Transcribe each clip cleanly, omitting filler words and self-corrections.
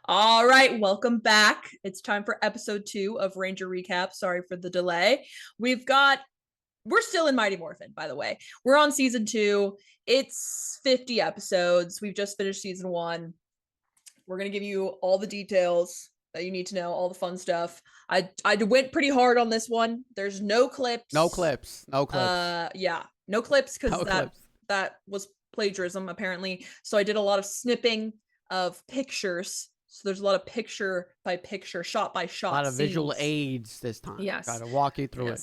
All right, welcome back. It's time for episode 2 of Ranger Recap. Sorry for the delay. We're still in Mighty Morphin, by the way. We're on season 2. It's 50 episodes. We've just finished season 1. We're going to give you all the details that you need to know, all the fun stuff. I went pretty hard on this one. There's no clips. No clips. No clips. Yeah, no clips because No clips. that was plagiarism apparently. So I did a lot of snipping of pictures. So there's a lot of picture by picture, shot by shot. A lot of visual aids this time. Yes. Try to walk you through it.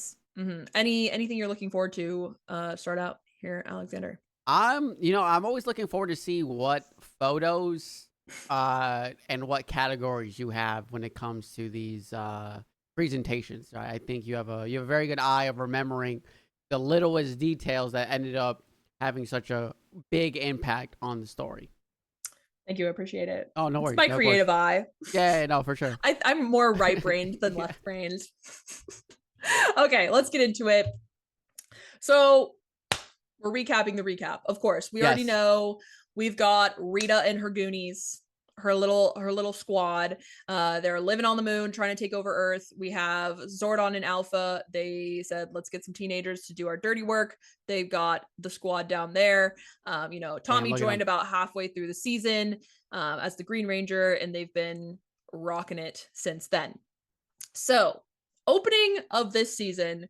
Anything you're looking forward to start out here, Alexander? I'm always looking forward to see what photos and what categories you have when it comes to these presentations. Right? I think you have a very good eye of remembering the littlest details that ended up having such a big impact on the story. Thank you. I appreciate it. Oh, no worries. It's my creative eye. Yeah, no, for sure. I'm more right-brained than left-brained. Okay, let's get into it. So we're recapping the recap. Of course, we already know we've got Rita and her Goonies, her little squad. They're living on the moon, trying to take over Earth. We have Zordon and Alpha. They said, let's get some teenagers to do our dirty work. They've got the squad down there. Tommy joined about halfway through the season as the Green Ranger, and they've been rocking it since then. So, opening of this season,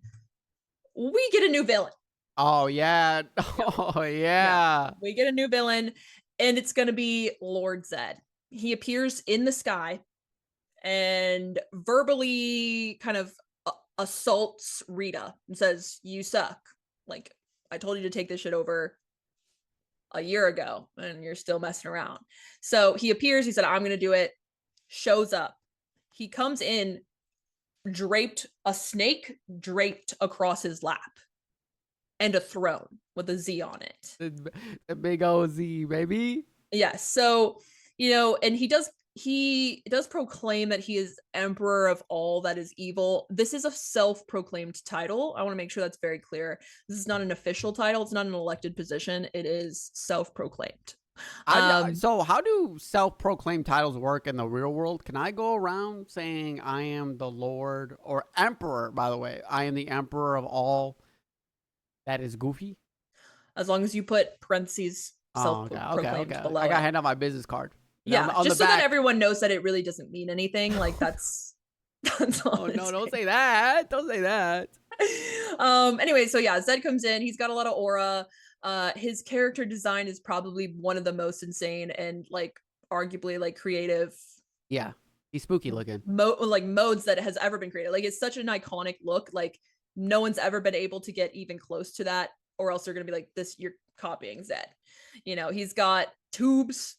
we get a new villain. Oh, yeah. Oh, yeah. We get a new villain, and it's going to be Lord Zed. He appears in the sky and verbally kind of assaults Rita and says, "You suck. Like, I told you to take this shit over a year ago, and you're still messing around." So he appears, he said, "I'm going to do it," shows up. He comes in a snake draped across his lap, and a throne with a Z on it. The big old Z, baby. Yes. So, and he does proclaim that he is emperor of all that is evil. This is a self-proclaimed title. I want to make sure that's very clear. This is not an official title. It's not an elected position. It is self-proclaimed. So how do self-proclaimed titles work in the real world? Can I go around saying I am the Lord or Emperor, by the way? I am the Emperor of all that is goofy? As long as you put parentheses self-proclaimed below. I got to hand out my business card. Yeah, just so that everyone knows that it really doesn't mean anything. Like that's all. Oh no, don't say that. Don't say that. Anyway, so yeah, Zed comes in. He's got a lot of aura. His character design is probably one of the most insane and like arguably like creative. Yeah, he's spooky looking. Modes that has ever been created. Like it's such an iconic look. Like no one's ever been able to get even close to that, or else they're gonna be like, "This, you're copying Zed." He's got tubes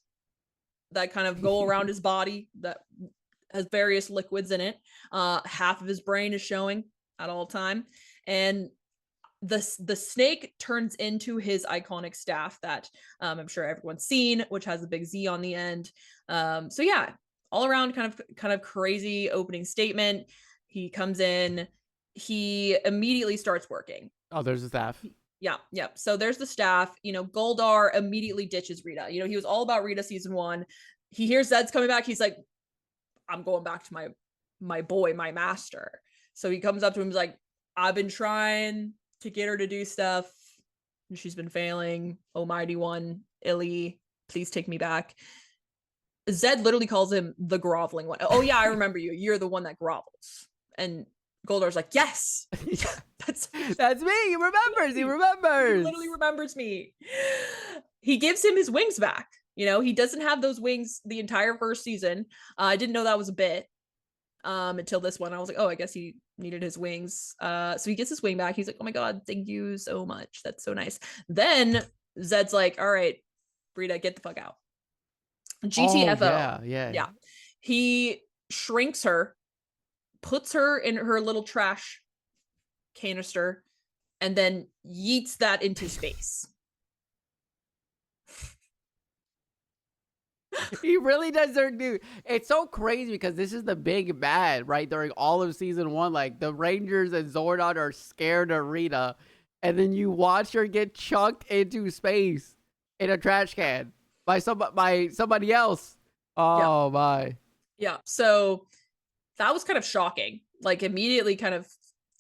that kind of go around his body that has various liquids in it. Half of his brain is showing at all time, and the snake turns into his iconic staff that I'm sure everyone's seen, which has a big Z on the end. So yeah, all around kind of crazy opening statement. He comes in, he immediately starts working. Oh, there's the staff. Yeah. So there's the staff. Goldar immediately ditches Rita. He was all about Rita season 1. He hears Zed's coming back. He's like, "I'm going back to my boy, my master." So he comes up to him. He's like, "I've been trying to get her to do stuff, and she's been failing. Oh, mighty one, Illy, please take me back." Zed literally calls him the groveling one. "Oh yeah, I remember you. You're the one that grovels." And Goldar's like, "Yes, that's me. He remembers. He literally remembers me." He gives him his wings back. He doesn't have those wings the entire first season. I didn't know that was a bit until this one. I was like, oh, I guess he needed his wings. So he gets his wing back. He's like, "Oh my God, thank you so much. That's so nice." Then Zed's like, "All right, Rita, get the fuck out." GTFO. Oh, yeah. He shrinks her, puts her in her little trash canister, and then yeets that into space. He really does, dude. It's so crazy because this is the big bad, right? During all of season 1, like the Rangers and Zordon are scared of Rita, and then you watch her get chucked into space in a trash can by somebody else. Oh my. Yeah. So that was kind of shocking. Like immediately kind of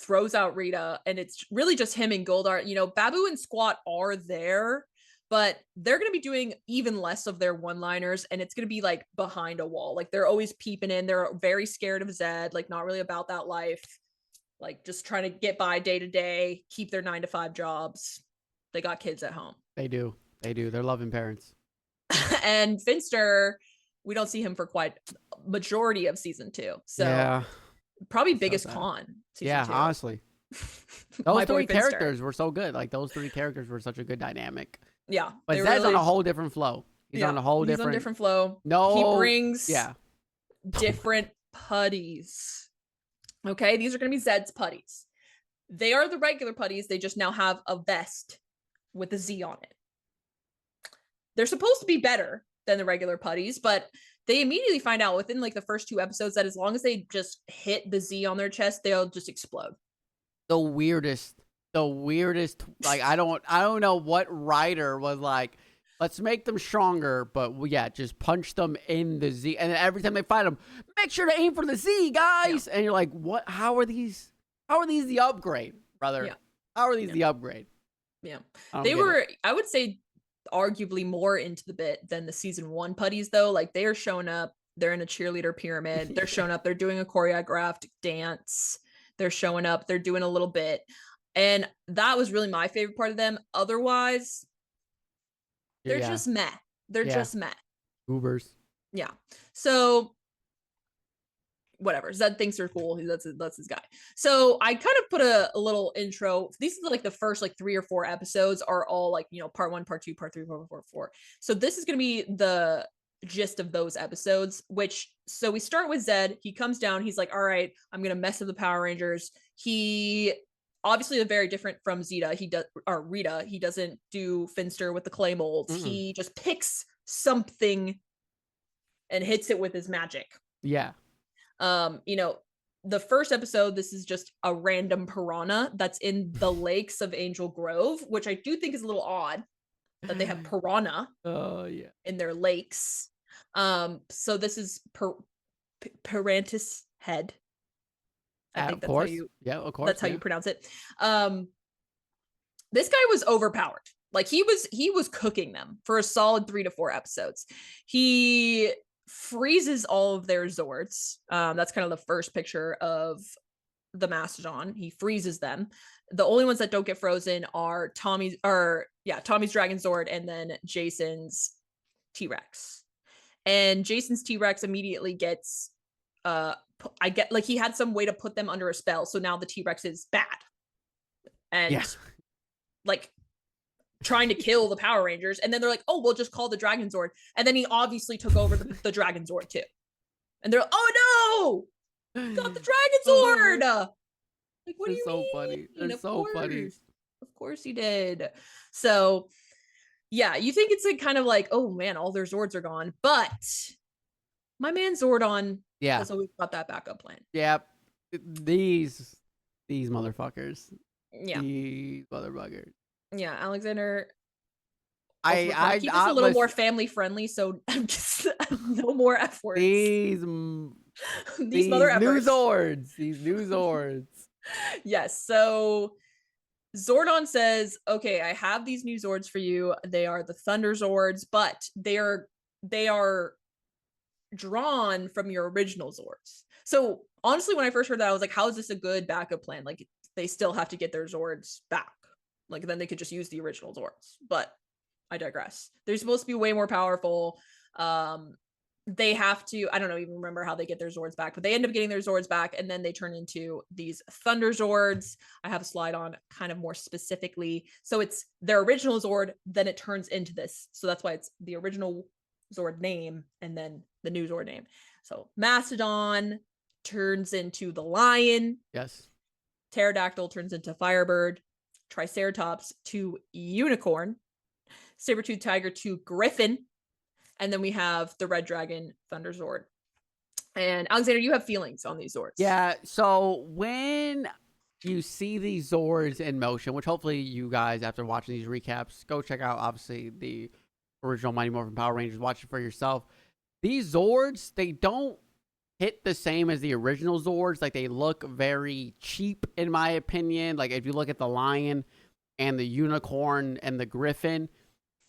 throws out Rita, and it's really just him and Goldar. You know, Babu and Squat are there, but they're going to be doing even less of their one-liners, and it's going to be like behind a wall. Like they're always peeping in. They're very scared of Zed, like not really about that life, like just trying to get by day to day, keep their 9-to-5 jobs. They got kids at home. They do. They're loving parents. And Finster, we don't see him for quite majority of season 2. So yeah, probably biggest con. Yeah, 2. honestly. Those 3 characters were so good. Like those 3 characters were such a good dynamic. Yeah. But Zed's really on a whole different flow. He's on a whole different. He's on different flow. No. He brings different putties. Okay, these are going to be Zed's putties. They are the regular putties. They just now have a vest with a Z on it. They're supposed to be better than the regular putties, but they immediately find out within like the first 2 episodes that as long as they just hit the Z on their chest, they'll just explode. The weirdest, like I don't know what writer was like, let's make them stronger, but yeah, just punch them in the Z. And then every time they fight them, make sure to aim for the Z, guys. Yeah. And you're like, what? How are these the upgrade, brother? Yeah. How are these the upgrade? Yeah. They were, I would say, arguably more into the bit than the season 1 putties, though. Like they are showing up. They're in a cheerleader pyramid. They're showing up. They're doing a choreographed dance. They're showing up. They're doing a little bit. And that was really my favorite part of them. Otherwise, they're just meh. They're just meh. Ubers. Yeah. So whatever. Zed thinks they're cool. That's his guy. So I kind of put a little intro. These are like the first like 3 or 4 episodes are all like, you know, part 1, part 2, part 3, part 4. So this is going to be the gist of those episodes, so we start with Zed. He comes down. He's like, all right, I'm going to mess with the Power Rangers. He obviously is very different from Rita. He doesn't do Finster with the clay molds. Mm-mm. He just picks something and hits it with his magic. Yeah. You know, the first episode, this is just a random piranha that's in the lakes of Angel Grove, which I do think is a little odd that they have piranha in their lakes. So this is Pirantis head. I think that's how you that's how you pronounce it. This guy was overpowered. Like he was cooking them for a solid 3 to 4 episodes. He freezes all of their Zords. That's kind of the first picture of the Mastodon. He freezes them. The only ones that don't get frozen are Tommy's Dragon Zord and then Jason's T-Rex. And Jason's T-Rex immediately gets he had some way to put them under a spell, so now the T-Rex is bad. And like trying to kill the Power Rangers, and then they're like, oh, we'll just call the Dragon Zord. And then he obviously took over the Dragon Zord too. And they're like, oh no! Got the Dragon Zord! Like, what do you mean? Funny. It's so funny. Of course he did. So yeah, you think it's like kind of like, oh man, all their Zords are gone. But my man Zordon has always got that backup plan. Yeah. These motherfuckers. Yeah. These motherfuckers. Yeah, Alexander. I keep this a little more family friendly, so I'm just no more F words. These mother new Zords. These new Zords. Yes. So Zordon says, okay, I have these new Zords for you. They are the Thunder Zords, but they are drawn from your original Zords. So honestly, when I first heard that, I was like, how is this a good backup plan? Like they still have to get their Zords back. Like then they could just use the original Zords. But I digress. They're supposed to be way more powerful. They have to, I don't know, even remember how they get their Zords back, but they end up getting their Zords back, and then they turn into these Thunder Zords. I have a slide on kind of more specifically. So it's their original Zord, then it turns into this. So that's why it's the original Zord name and then the new Zord name. So Mastodon turns into the lion. Yes. Pterodactyl turns into Firebird. Triceratops to unicorn. Saber-toothed tiger to griffin. And then we have the Red Dragon Thunder Zord. And Alexander, you have feelings on these Zords. Yeah, so when you see these Zords in motion, which hopefully you guys, after watching these recaps, go check out, obviously, the original Mighty Morphin Power Rangers, watch it for yourself. these Zords, they don't hit the same as the original Zords. Like, they look very cheap, in my opinion. Like, if you look at the lion and the unicorn and the griffin,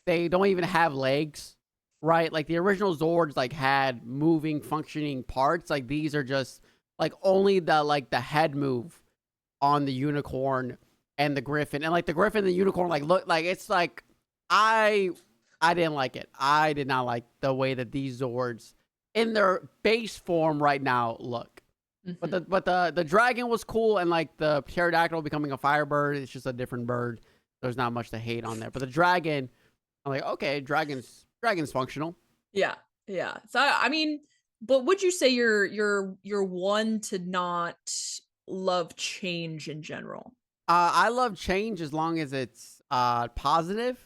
they don't even have legs, right? Like, the original Zords, like, had moving, functioning parts. Like, these are just, like, only the head move on the unicorn and the griffin. And, like, the griffin and the unicorn, like, look, like, it's like, I didn't like it. I did not like the way that these Zords in their base form right now look. Mm-hmm. But the dragon was cool, and like the pterodactyl becoming a firebird, it's just a different bird. There's not much to hate on there. But the dragon, I'm like, okay, dragon's functional. Yeah. So I mean, but would you say you're one to not love change in general? I love change as long as it's positive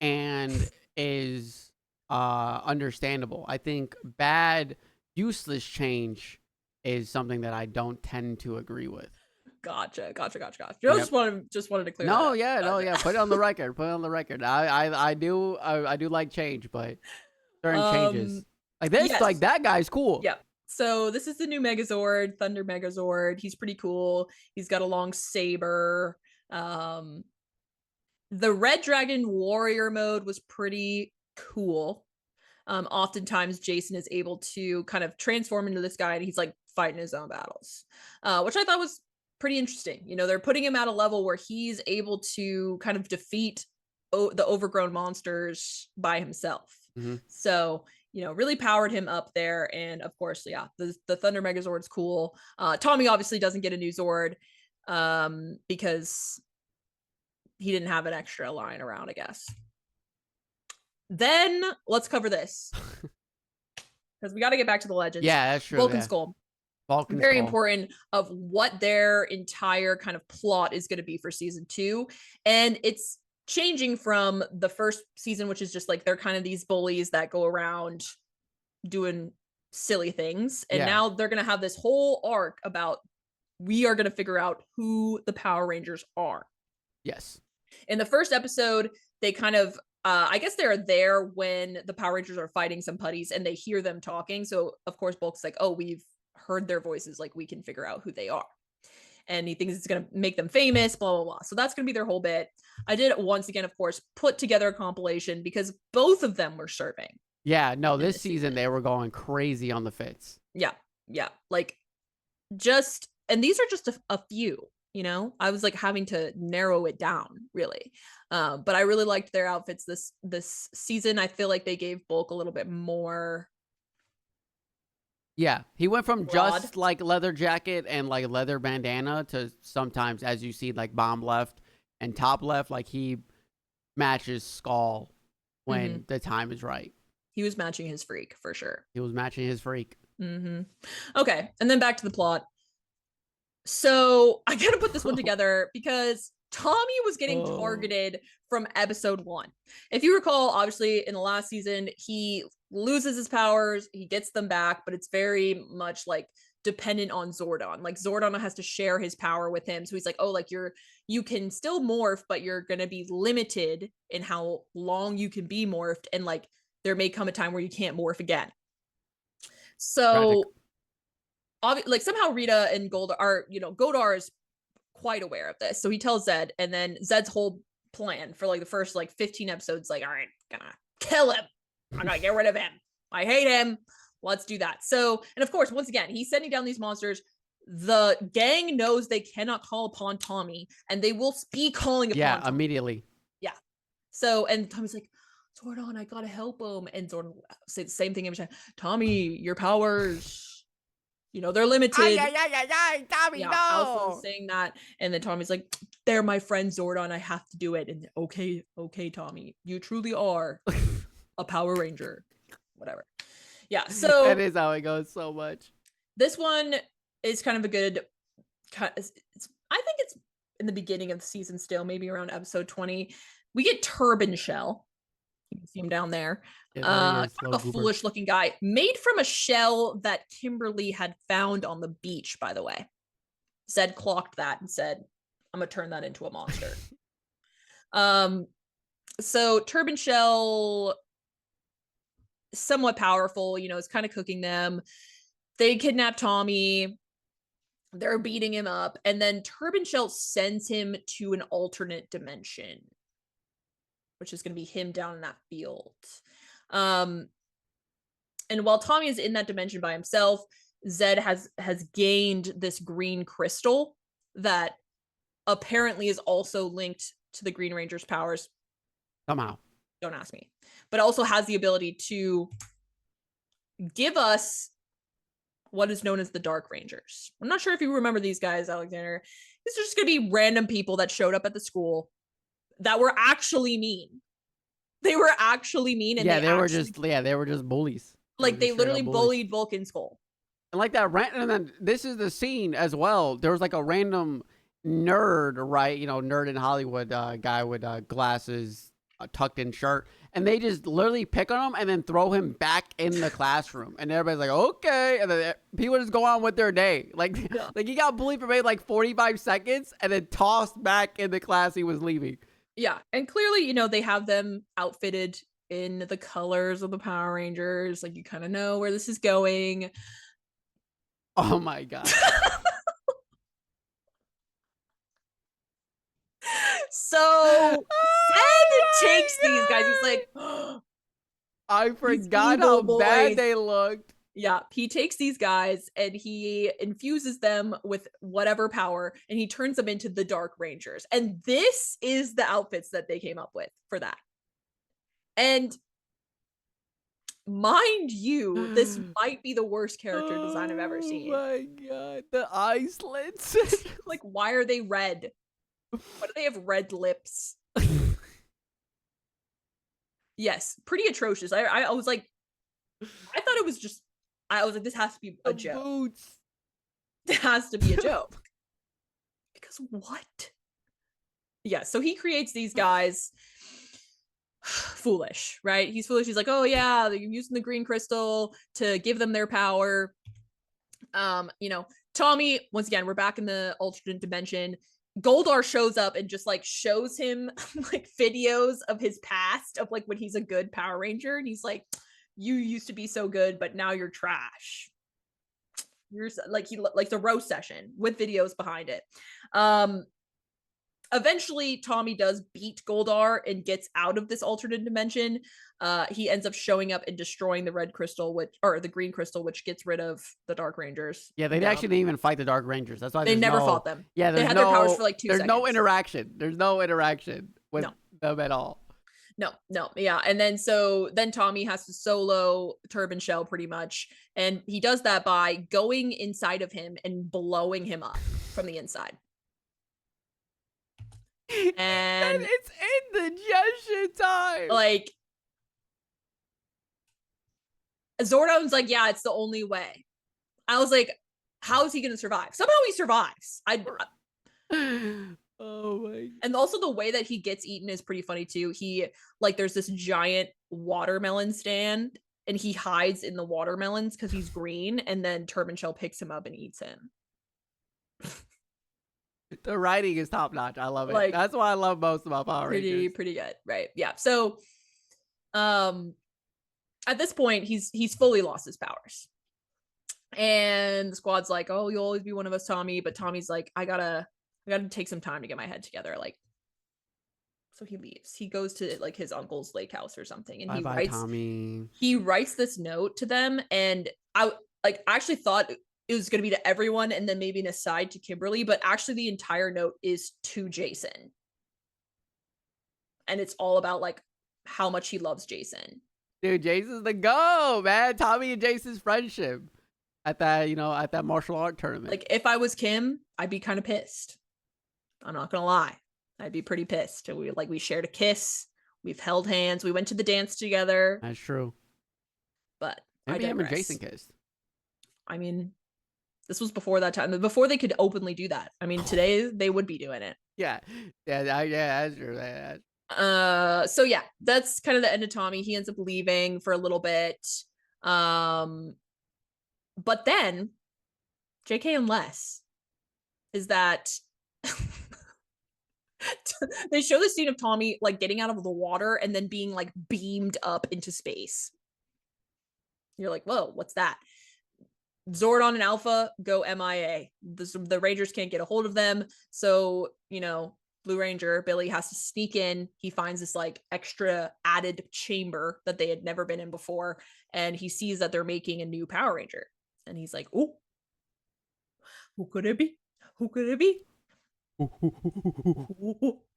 and is understandable. I think bad, useless change is something that I don't tend to agree with. Gotcha. Yep. Just wanted to clear that No, up. yeah, no, Gotcha. yeah. Put it on the record. Put it on the record. I do like change, but certain changes like this, Yes. like that guy's cool. Yeah. So this is the new Megazord, Thunder Megazord. He's pretty cool. He's got a long saber. The Red Dragon Warrior mode was pretty cool. Oftentimes Jason is able to kind of transform into this guy and he's like fighting his own battles, which I thought was pretty interesting. You know, they're putting him at a level where he's able to kind of defeat the overgrown monsters by himself. Mm-hmm. So, you know, really powered him up there. And of course, yeah, the Thunder Megazord's cool. Tommy obviously doesn't get a new Zord because he didn't have an extra line around, I guess. Then let's cover this because we got to get back to the legends. Yeah, that's true. Vulcan yeah. Skull. Vulcan Very Skull. important of what their entire kind of plot is going to be for season 2. And it's changing from the first season, which is just like they're kind of these bullies that go around doing silly things. And now they're going to have this whole arc about we are going to figure out who the Power Rangers are. Yes. In the first episode, they kind of I guess they're there when the Power Rangers are fighting some putties and they hear them talking. So of course Bulk's like, oh, we've heard their voices, like we can figure out who they are. And he thinks it's going to make them famous, blah, blah, blah. So that's going to be their whole bit. I did once again, of course, put together a compilation because both of them were serving. Yeah, no, this season they were going crazy on the fits. Yeah. Like just, and these are just a few. You know, I was like having to narrow it down really. But I really liked their outfits this season. I feel like they gave Bulk a little bit more. Yeah, he went from broad. just like leather jacket and like leather bandana to sometimes, as you see, like bomb left and top left, like he matches Skull when the time is right. He was matching his freak for sure. He was matching his freak. Okay, and then back to the plot. So I gotta put this one together because Tommy was getting targeted from episode 1. If you recall, obviously in the last season, he loses his powers, he gets them back, but it's very much like dependent on Zordon. Like Zordon has to share his power with him. So he's like, oh, like you can still morph, but you're gonna be limited in how long you can be morphed, and like there may come a time where you can't morph again. So like somehow Rita and Goldar are, you know, Goldar is quite aware of this. So he tells Zed, and then Zed's whole plan for like the first like 15 episodes, like, all right, gonna kill him. I'm gonna get rid of him. I hate him. Let's do that. So, and of course, once again, he's sending down these monsters. The gang knows they cannot call upon Tommy, and they will be calling upon Tommy. Immediately. Yeah. So, and Tommy's like, Zordon, I gotta help him. And Zordon will say the same thing every time. Tommy, your powers, you know, they're limited. Tommy, no. Alpha's saying that, and then Tommy's like, they're my friend Zordon, I have to do it. And okay, Tommy, you truly are a Power Ranger. Whatever. Yeah, so that is how it goes so much. This one is kind of a good, I think it's in the beginning of the season still, maybe around episode 20. We get Turban Shell. You can see him down there. Kind of a foolish looking guy, made from a shell that Kimberly had found on the beach, by the way. Zed clocked that and said, I'm gonna turn that into a monster. So Turban Shell somewhat powerful, you know, is kind of cooking them. They kidnap Tommy. They're beating him up. And then Turban Shell sends him to an alternate dimension, which is going to be him down in that field. And while Tommy is in that dimension by himself, Zed has gained this green crystal that apparently is also linked to the Green Ranger's powers. Somehow. Don't ask me. But also has the ability to give us what is known as the Dark Rangers. I'm not sure if you remember these guys, Alexander. These are just going to be random people that showed up at the school that were actually mean. They were actually mean. And they were just bullies. Like they literally bullied Vulcan Skull. And like that, and then this is the scene as well. There was like a random nerd, right? You know, nerd in Hollywood guy with glasses, tucked in shirt, and they just literally pick on him and then throw him back in the classroom. And everybody's like, okay, and then people just go on with their day. Like he got bullied for maybe like 45 seconds and then tossed back in the class he was leaving. Yeah, and clearly, you know, they have them outfitted in the colors of the Power Rangers. Like you kind of know where this is going. Oh my god. So Zed takes these guys. He's like, I forgot how bad they looked. Yeah, he takes these guys and he infuses them with whatever power and he turns them into the Dark Rangers. And this is the outfits that they came up with for that. And mind you, this might be the worst character design I've ever seen. Oh my god, the eye slits. Like, why are they red? Why do they have red lips? Yes, pretty atrocious. I was like, I thought it was just, I was like, this has to be a joke. Boots. It has to be a joke. Because what? Yeah, so he creates these guys. Foolish, right? He's foolish. He's like, oh yeah, they're using the green crystal to give them their power. You know, Tommy, once again, we're back in the alternate dimension. Goldar shows up and just like shows him like videos of his past of like when he's a good Power Ranger, and he's like, you used to be so good, but now you're trash. You're like, he like the roast session with videos behind it. Eventually Tommy does beat Goldar and gets out of this alternate dimension. He ends up showing up and destroying the red crystal, or the green crystal, which gets rid of the Dark Rangers. Yeah, they actually didn't even fight the Dark Rangers. That's why they never fought them. Yeah, they had their powers for like 2 seconds. There's no interaction. There's no interaction with them at all. No, yeah. And then then Tommy has to solo Turban Shell pretty much. And he does that by going inside of him and blowing him up from the inside. And it's indigestion time. Like, Zordon's like, yeah, it's the only way. I was like, how is he going to survive? Somehow he survives. Oh my god. And also the way that he gets eaten is pretty funny too. He like, there's this giant watermelon stand and he hides in the watermelons because he's green, and then Turban Shell picks him up and eats him. The writing is top notch. I love it. Like, that's what I love most about Power Rangers. Pretty good, right? Yeah. So at this point he's fully lost his powers. And the squad's like, oh, you'll always be one of us, Tommy. But Tommy's like, I gotta take some time to get my head together. Like, so he leaves. He goes to like his uncle's lake house or something, and he writes this note to them. And I actually thought it was going to be to everyone and then maybe an aside to Kimberly, but actually the entire note is to Jason. And it's all about like how much he loves Jason. Dude, Jason's the go, man. Tommy and Jason's friendship at that martial art tournament. Like, if I was Kim, I'd be kind of pissed. I'm not gonna lie. I'd be pretty pissed. We shared a kiss. We've held hands. We went to the dance together. That's true. But maybe him and Jason kissed. I mean, this was before that time. Before they could openly do that. I mean, today they would be doing it. Yeah, that's true. So yeah, that's kind of the end of Tommy. He ends up leaving for a little bit. But then JK and Les is that they show the scene of Tommy like getting out of the water and then being like beamed up into space. You're like, whoa, what's that? Zordon and Alpha go MIA. The Rangers can't get a hold of them. So, Blue Ranger Billy has to sneak in. He finds this like extra added chamber that they had never been in before. And he sees that they're making a new Power Ranger. And he's like, oh, who could it be? Who could it be?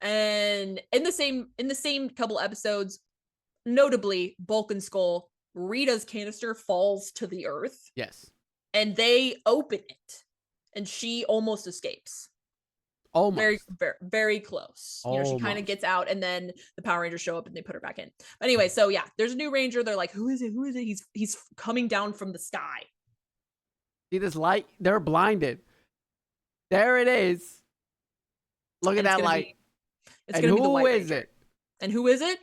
And in the same couple episodes, notably Bulk and Skull, Rita's canister falls to the earth. Yes. And they open it, and she almost escapes. Almost. Very, very, very close. She kind of gets out, and then the Power Rangers show up and they put her back in. But anyway, so yeah, there's a new Ranger. They're like, who is it? Who is it? He's coming down from the sky. See this light? They're blinded. There it is. Look at that light. And who is it? And who is it?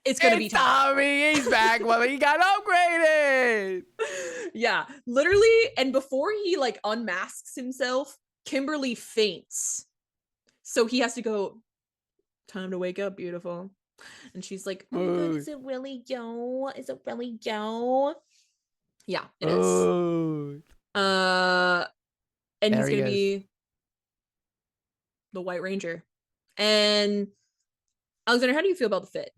It's gonna be Tommy. He's back. Well, he got upgraded. Yeah, literally. And before he like unmasks himself, Kimberly faints. So he has to go, time to wake up, beautiful. And she's like, oh my God, is it really Yo? Is it really Yo? Yeah, it is. And he's gonna be the White Ranger. And Alexander, how do you feel about the fit?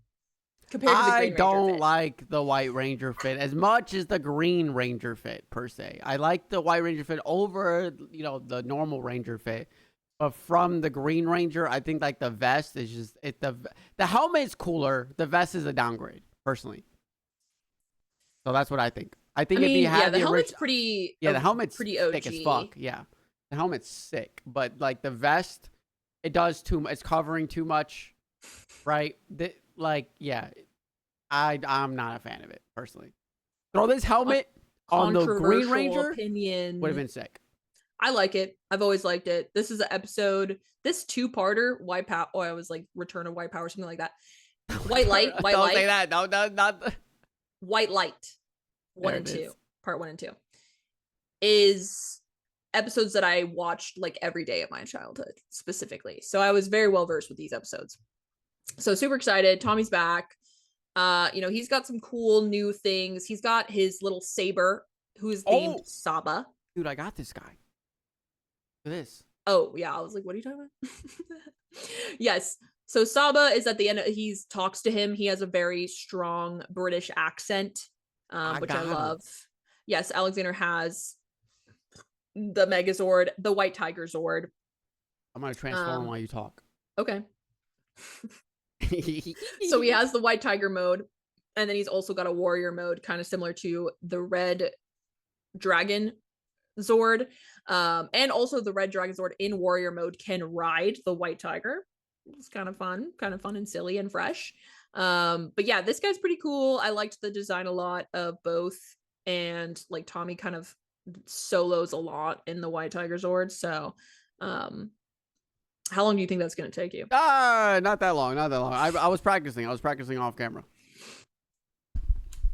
Compared to the Green Ranger fit? I don't like the White Ranger fit as much as the Green Ranger fit, per se. I like the White Ranger fit over, the normal Ranger fit. But from the Green Ranger, I think like the vest is just the helmet is cooler. The vest is a downgrade, personally. So that's what I think. I think if you have the helmet's pretty, the helmet's pretty OG. Thick as fuck. Yeah, the helmet's sick, but like the vest, it does too much. It's covering too much, right? I'm not a fan of it personally. Throw this helmet on the Green Ranger. Opinion would have been sick. I like it. I've always liked it. This is an episode. This 2-parter, White Power. Oh, I was like Return of White Power, something like that. White Light. White Don't Light. say that. No, not. White Light. 1 and 2. Part 1 and 2 is episodes that I watched like every day of my childhood, specifically. So I was very well versed with these episodes. So super excited. Tommy's back. He's got some cool new things. He's got his little saber, who is named Saba. Dude, I got this guy. Look at this. Oh, yeah. I was like, what are you talking about? Yes. So Saba is at the end. He talks to him. He has a very strong British accent, which I love. Yes, Alexander has the Megazord, the White Tiger Zord. I'm going to transform while you talk. Okay. So he has the White Tiger mode, and then he's also got a warrior mode, kind of similar to the Red Dragon Zord. And also the Red Dragon Zord in warrior mode can ride the White Tiger. It's kind of fun and silly and fresh. But yeah, this guy's pretty cool. I liked the design a lot of both, and like Tommy kind of solos a lot in the White Tiger Zord. So how long do you think that's going to take you? Not that long. I was practicing off camera.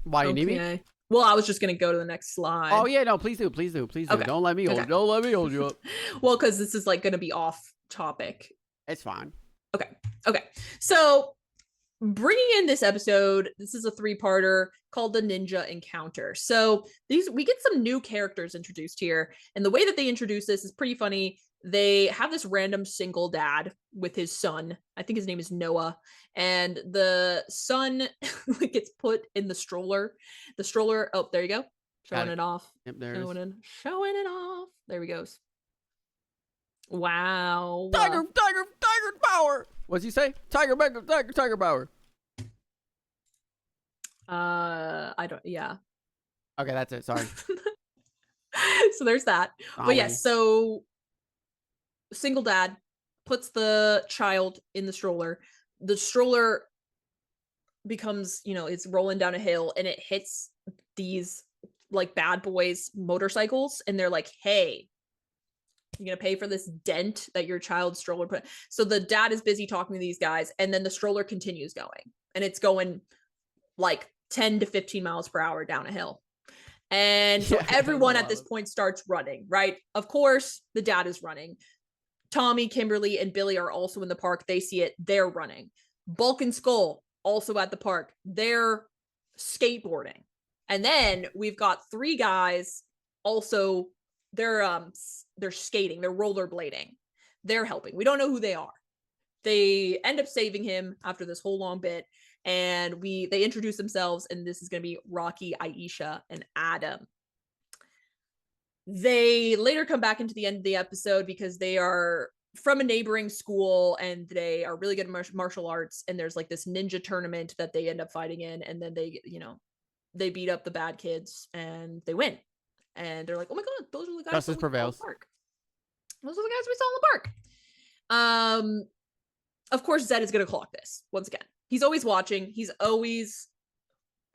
Why, you need me? Well, I was just going to go to the next slide. Oh yeah, no, please do. Okay. Don't let me hold you up. Well, because this is like going to be off topic. It's fine. Okay. So bringing in this episode, this is a 3-parter called the Ninja Encounter. So we get some new characters introduced here, and the way that they introduce this is pretty funny. They have this random single dad with his son. I think his name is Noah. And the son gets put in the stroller. The stroller, oh, there you go. Showing it off. Yep, there it is. Showing it off. There he goes. Wow. Tiger power. What's he say? Tiger power. Yeah. Okay, that's it. Sorry. So there's that. But yes, so single dad puts the child in the stroller. The stroller becomes, it's rolling down a hill, and it hits these like bad boys motorcycles, and they're like, hey, you're gonna pay for this dent that your child's stroller put. So the dad is busy talking to these guys, and then the stroller continues going, and it's going like 10 to 15 miles per hour down a hill. And so everyone at this point starts running, right? Of course, the dad is running. Tommy, Kimberly, and Billy are also in the park. They see it. They're running. Bulk and Skull also at the park. They're skateboarding. And then we've got 3 guys also, they're skating, they're rollerblading. They're helping. We don't know who they are. They end up saving him after this whole long bit, and they introduce themselves, and this is going to be Rocky, Aisha, and Adam. They later come back into the end of the episode because they are from a neighboring school and they are really good at martial arts, and there's like this ninja tournament that they end up fighting in, and then they beat up the bad kids and they win, and they're like, oh my god, those are the guys Justice prevails. Those are the guys we saw in the park. Of course, Zed is going to clock this once again. He's always watching. He's always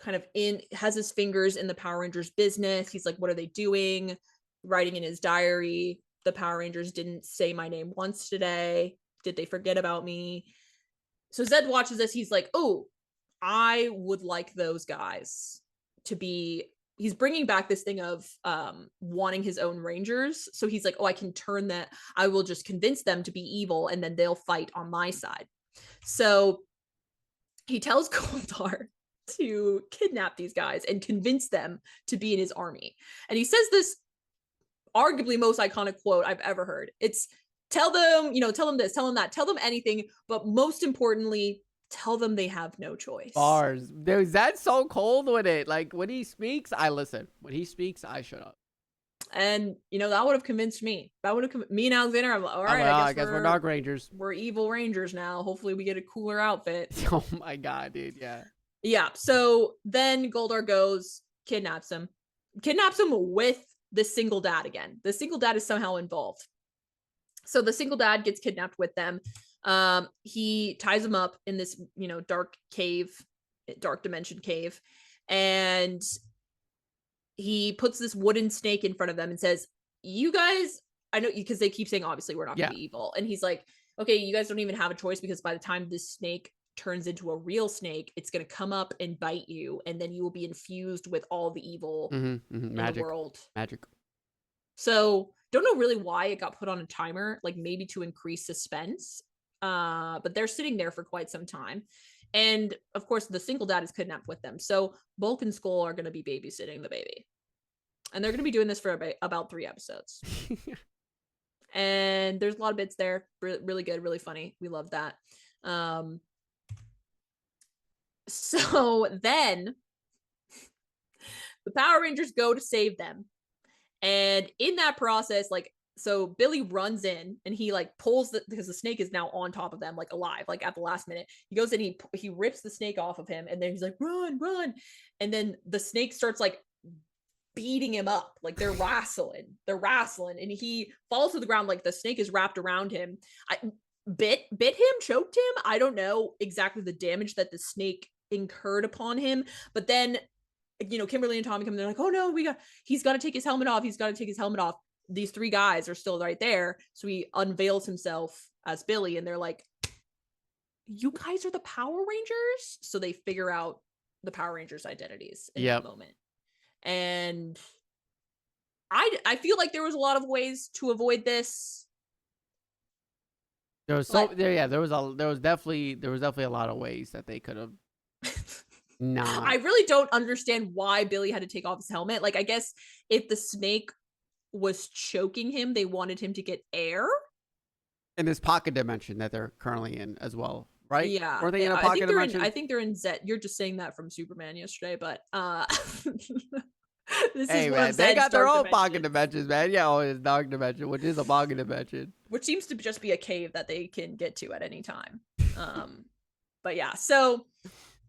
kind of has his fingers in the Power Rangers business. He's like, what are they doing? Writing in his diary, the Power Rangers didn't say my name once today. Did they forget about me? So Zed watches this. He's like, oh, I would like those guys to be, he's bringing back this thing of wanting his own Rangers. So he's like, oh, I can turn that, I will just convince them to be evil and then they'll fight on my side. So he tells Goldar to kidnap these guys and convince them to be in his army. And he says this arguably most iconic quote I've ever heard. It's tell them this, tell them that, tell them anything, but most importantly, tell them they have no choice. Bars. Dude, that's so cold with it. Like, when he speaks, I listen. When he speaks, I shut up. And, that would have convinced me. That would have, me and Alexander, I'm like, all right, I guess we're Dark Rangers. We're evil Rangers now. Hopefully we get a cooler outfit. Oh my god, dude, yeah. Yeah, so then Goldar goes, kidnaps him with the single dad again. The single dad is somehow involved. So the single dad gets kidnapped with them. He ties him up in this, dark dimension cave. And he puts this wooden snake in front of them and says, you guys, I know, because they keep saying, obviously, we're not going to be evil. And he's like, okay, you guys don't even have a choice, because by the time this snake turns into a real snake, it's going to come up and bite you, and then you will be infused with all the evil in the world. Magic. So don't know really why it got put on a timer, like maybe to increase suspense. But they're sitting there for quite some time. And of course, the single dad is kidnapped with them. So Bulk and Skull are going to be babysitting the baby. And they're going to be doing this for about 3 episodes. And there's a lot of bits there. Really good, really funny. We love that. So then the Power Rangers go to save them. And in that process, so Billy runs in and he pulls because the snake is now on top of them, alive, at the last minute. He goes in, he rips the snake off of him, and then he's like, run. And then the snake starts beating him up. They're wrestling, and he falls to the ground. The snake is wrapped around him. Bit him, choked him. I don't know exactly the damage that the snake incurred upon him, but then Kimberly and Tommy come, they're like, oh no, he's got to take his helmet off. These 3 guys are still right there. So he unveils himself as Billy, and they're like, you guys are the Power Rangers? So they figure out the Power Rangers' identities in that moment. And I feel like there was a lot of ways to avoid this. There was definitely a lot of ways that they could have. Nah. I really don't understand why Billy had to take off his helmet. I guess if the snake was choking him, they wanted him to get air in this pocket dimension that they're currently in as well, right? Yeah. Were they in a pocket dimension? I think they're in Zed. You're just saying that from Superman yesterday, but hey man, they got their own pocket dimensions, man. Yeah, it's dark dimension, which is a pocket dimension, which seems to just be a cave that they can get to at any time. But yeah, so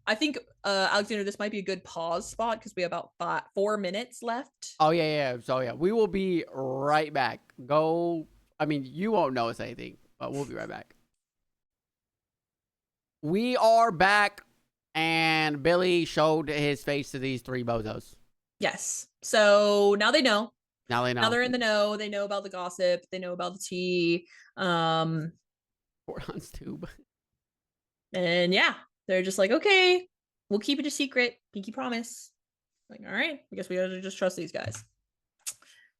I think Alexander, this might be a good pause spot because we have about 4 minutes left. Oh yeah. So yeah, we will be right back. You won't notice anything, but we'll be right back. We are back, and Billy showed his face to these 3 bozos. Yes. So now they know. Now they know. Now they're in the know. They know about the gossip. They know about the tea. Fordon's tube. And yeah, they're just like, okay, we'll keep it a secret. Pinky promise. All right, I guess we gotta just trust these guys.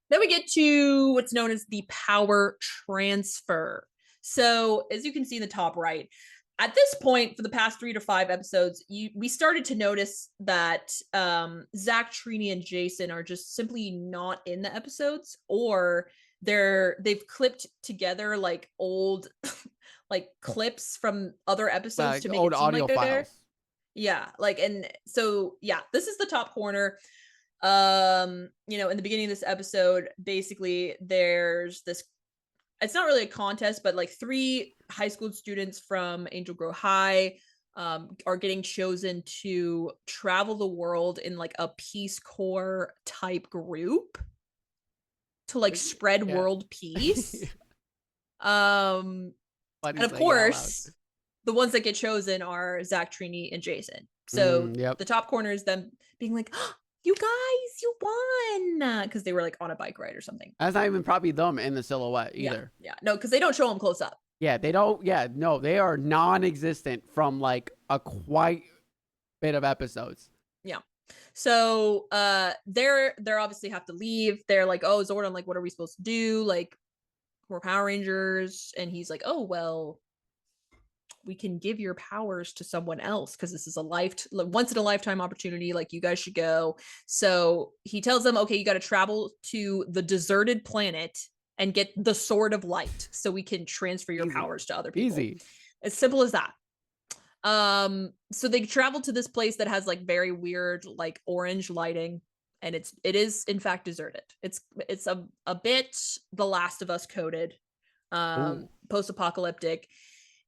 Then we get to what's known as the power transfer. So as you can see in the top right, At this point, for the past 3 to 5 episodes, we started to notice that Zach, Trini, and Jason are just simply not in the episodes, or they've clipped together like old like clips from other episodes to make old it seem audio like they're files. there. Yeah, like, and so yeah, this is the top corner. In the beginning of this episode, basically there's this, it's not really a contest, but like 3 high school students from Angel Grove High are getting chosen to travel the world in like a Peace Corps type group to like spread world peace. And of course, the ones that get chosen are Zach, Trini, and Jason. So the top corner is them being like, oh, you guys, you won, because they were like on a bike ride or something. That's not even probably them in the silhouette either. Yeah. No, because they don't show them close up. Yeah, they don't. Yeah, no, they are non-existent from like a quite bit of episodes. Yeah. So they're obviously have to leave. They're like, oh, Zordon, like, what are we supposed to do? Like, we're Power Rangers. And he's like, oh, well, we can give your powers to someone else because this is a once in a lifetime opportunity. Like, you guys should go. So he tells them, okay, you got to travel to the deserted planet and get the Sword of Light so we can transfer your powers to other people. Easy. As simple as that. So they travel to this place that has like very weird, like orange lighting, and it is in fact deserted. It's a bit The Last of Us coded, post-apocalyptic.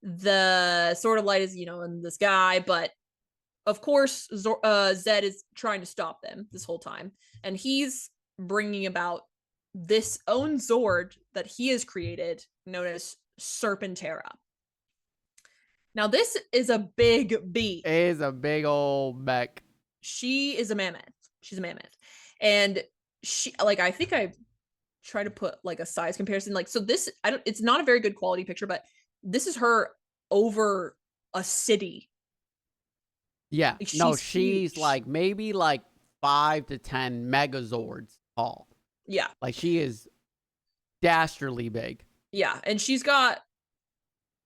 The Sword of Light is, in the sky, but of course Zed is trying to stop them this whole time, and he's bringing about this own Zord that he has created, known as Serpentera. Now, this is a big beast. It is a big old mech. She is a mammoth. She's a mammoth. And she, like, I think I try to put like a size comparison. Like, so this, it's not a very good quality picture, but this is her over a city. Yeah. Like, she's like maybe like 5 to 10 Megazords tall. Yeah. Like, she is dastardly big. Yeah. And she's got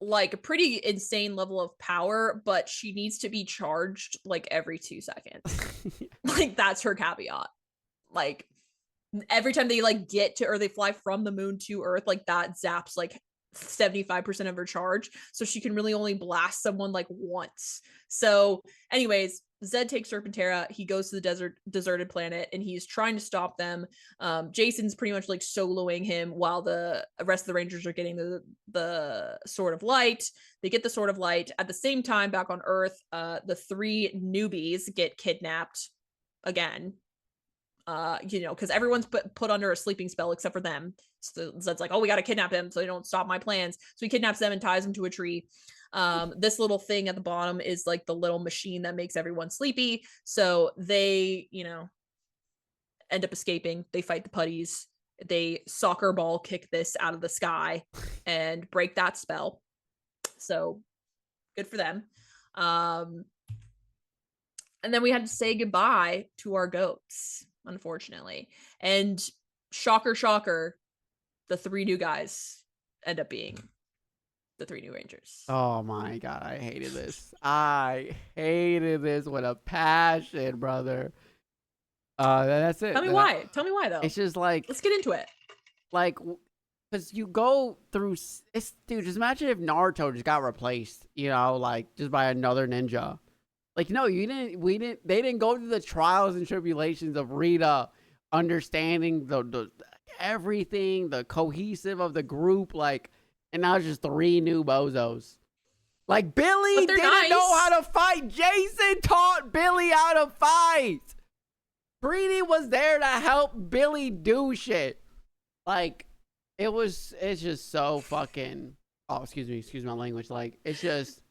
like a pretty insane level of power, but she needs to be charged like every 2 seconds. Like, that's her caveat. Like, every time they like get to, or they fly from the moon to Earth, like that zaps like 75% of her charge, so she can really only blast someone like once. So anyways, Zed takes Serpentera, he goes to the deserted planet, and he's trying to stop them. Jason's pretty much like soloing him while the rest of the Rangers are getting the Sword of Light. They get the Sword of Light. At the same time, back on Earth, the 3 newbies get kidnapped again. Because everyone's put under a sleeping spell except for them. So Zed's like, oh, we got to kidnap them so they don't stop my plans. So he kidnaps them and ties them to a tree. This little thing at the bottom is like the little machine that makes everyone sleepy. So they, end up escaping. They fight the putties. They soccer ball kick this out of the sky and break that spell. So good for them. And then we had to say goodbye to our goats, unfortunately. And shocker, the 3 new guys end up being the 3 new Rangers. Oh my god, I hated this. I hated this with a passion, brother. That's it. Tell me why. Tell me why, though. It's just like, let's get into it. Like, because you go through, dude, just imagine if Naruto just got replaced, like just by another ninja. Like, no, they didn't go through the trials and tribulations of Rita understanding the everything, the cohesive of the group, like, and now it's just 3 new bozos. Like, Billy didn't know how to fight. Jason taught Billy how to fight. Greedy was there to help Billy do shit. Like, it's just so fucking, oh, excuse my language. Like, it's just,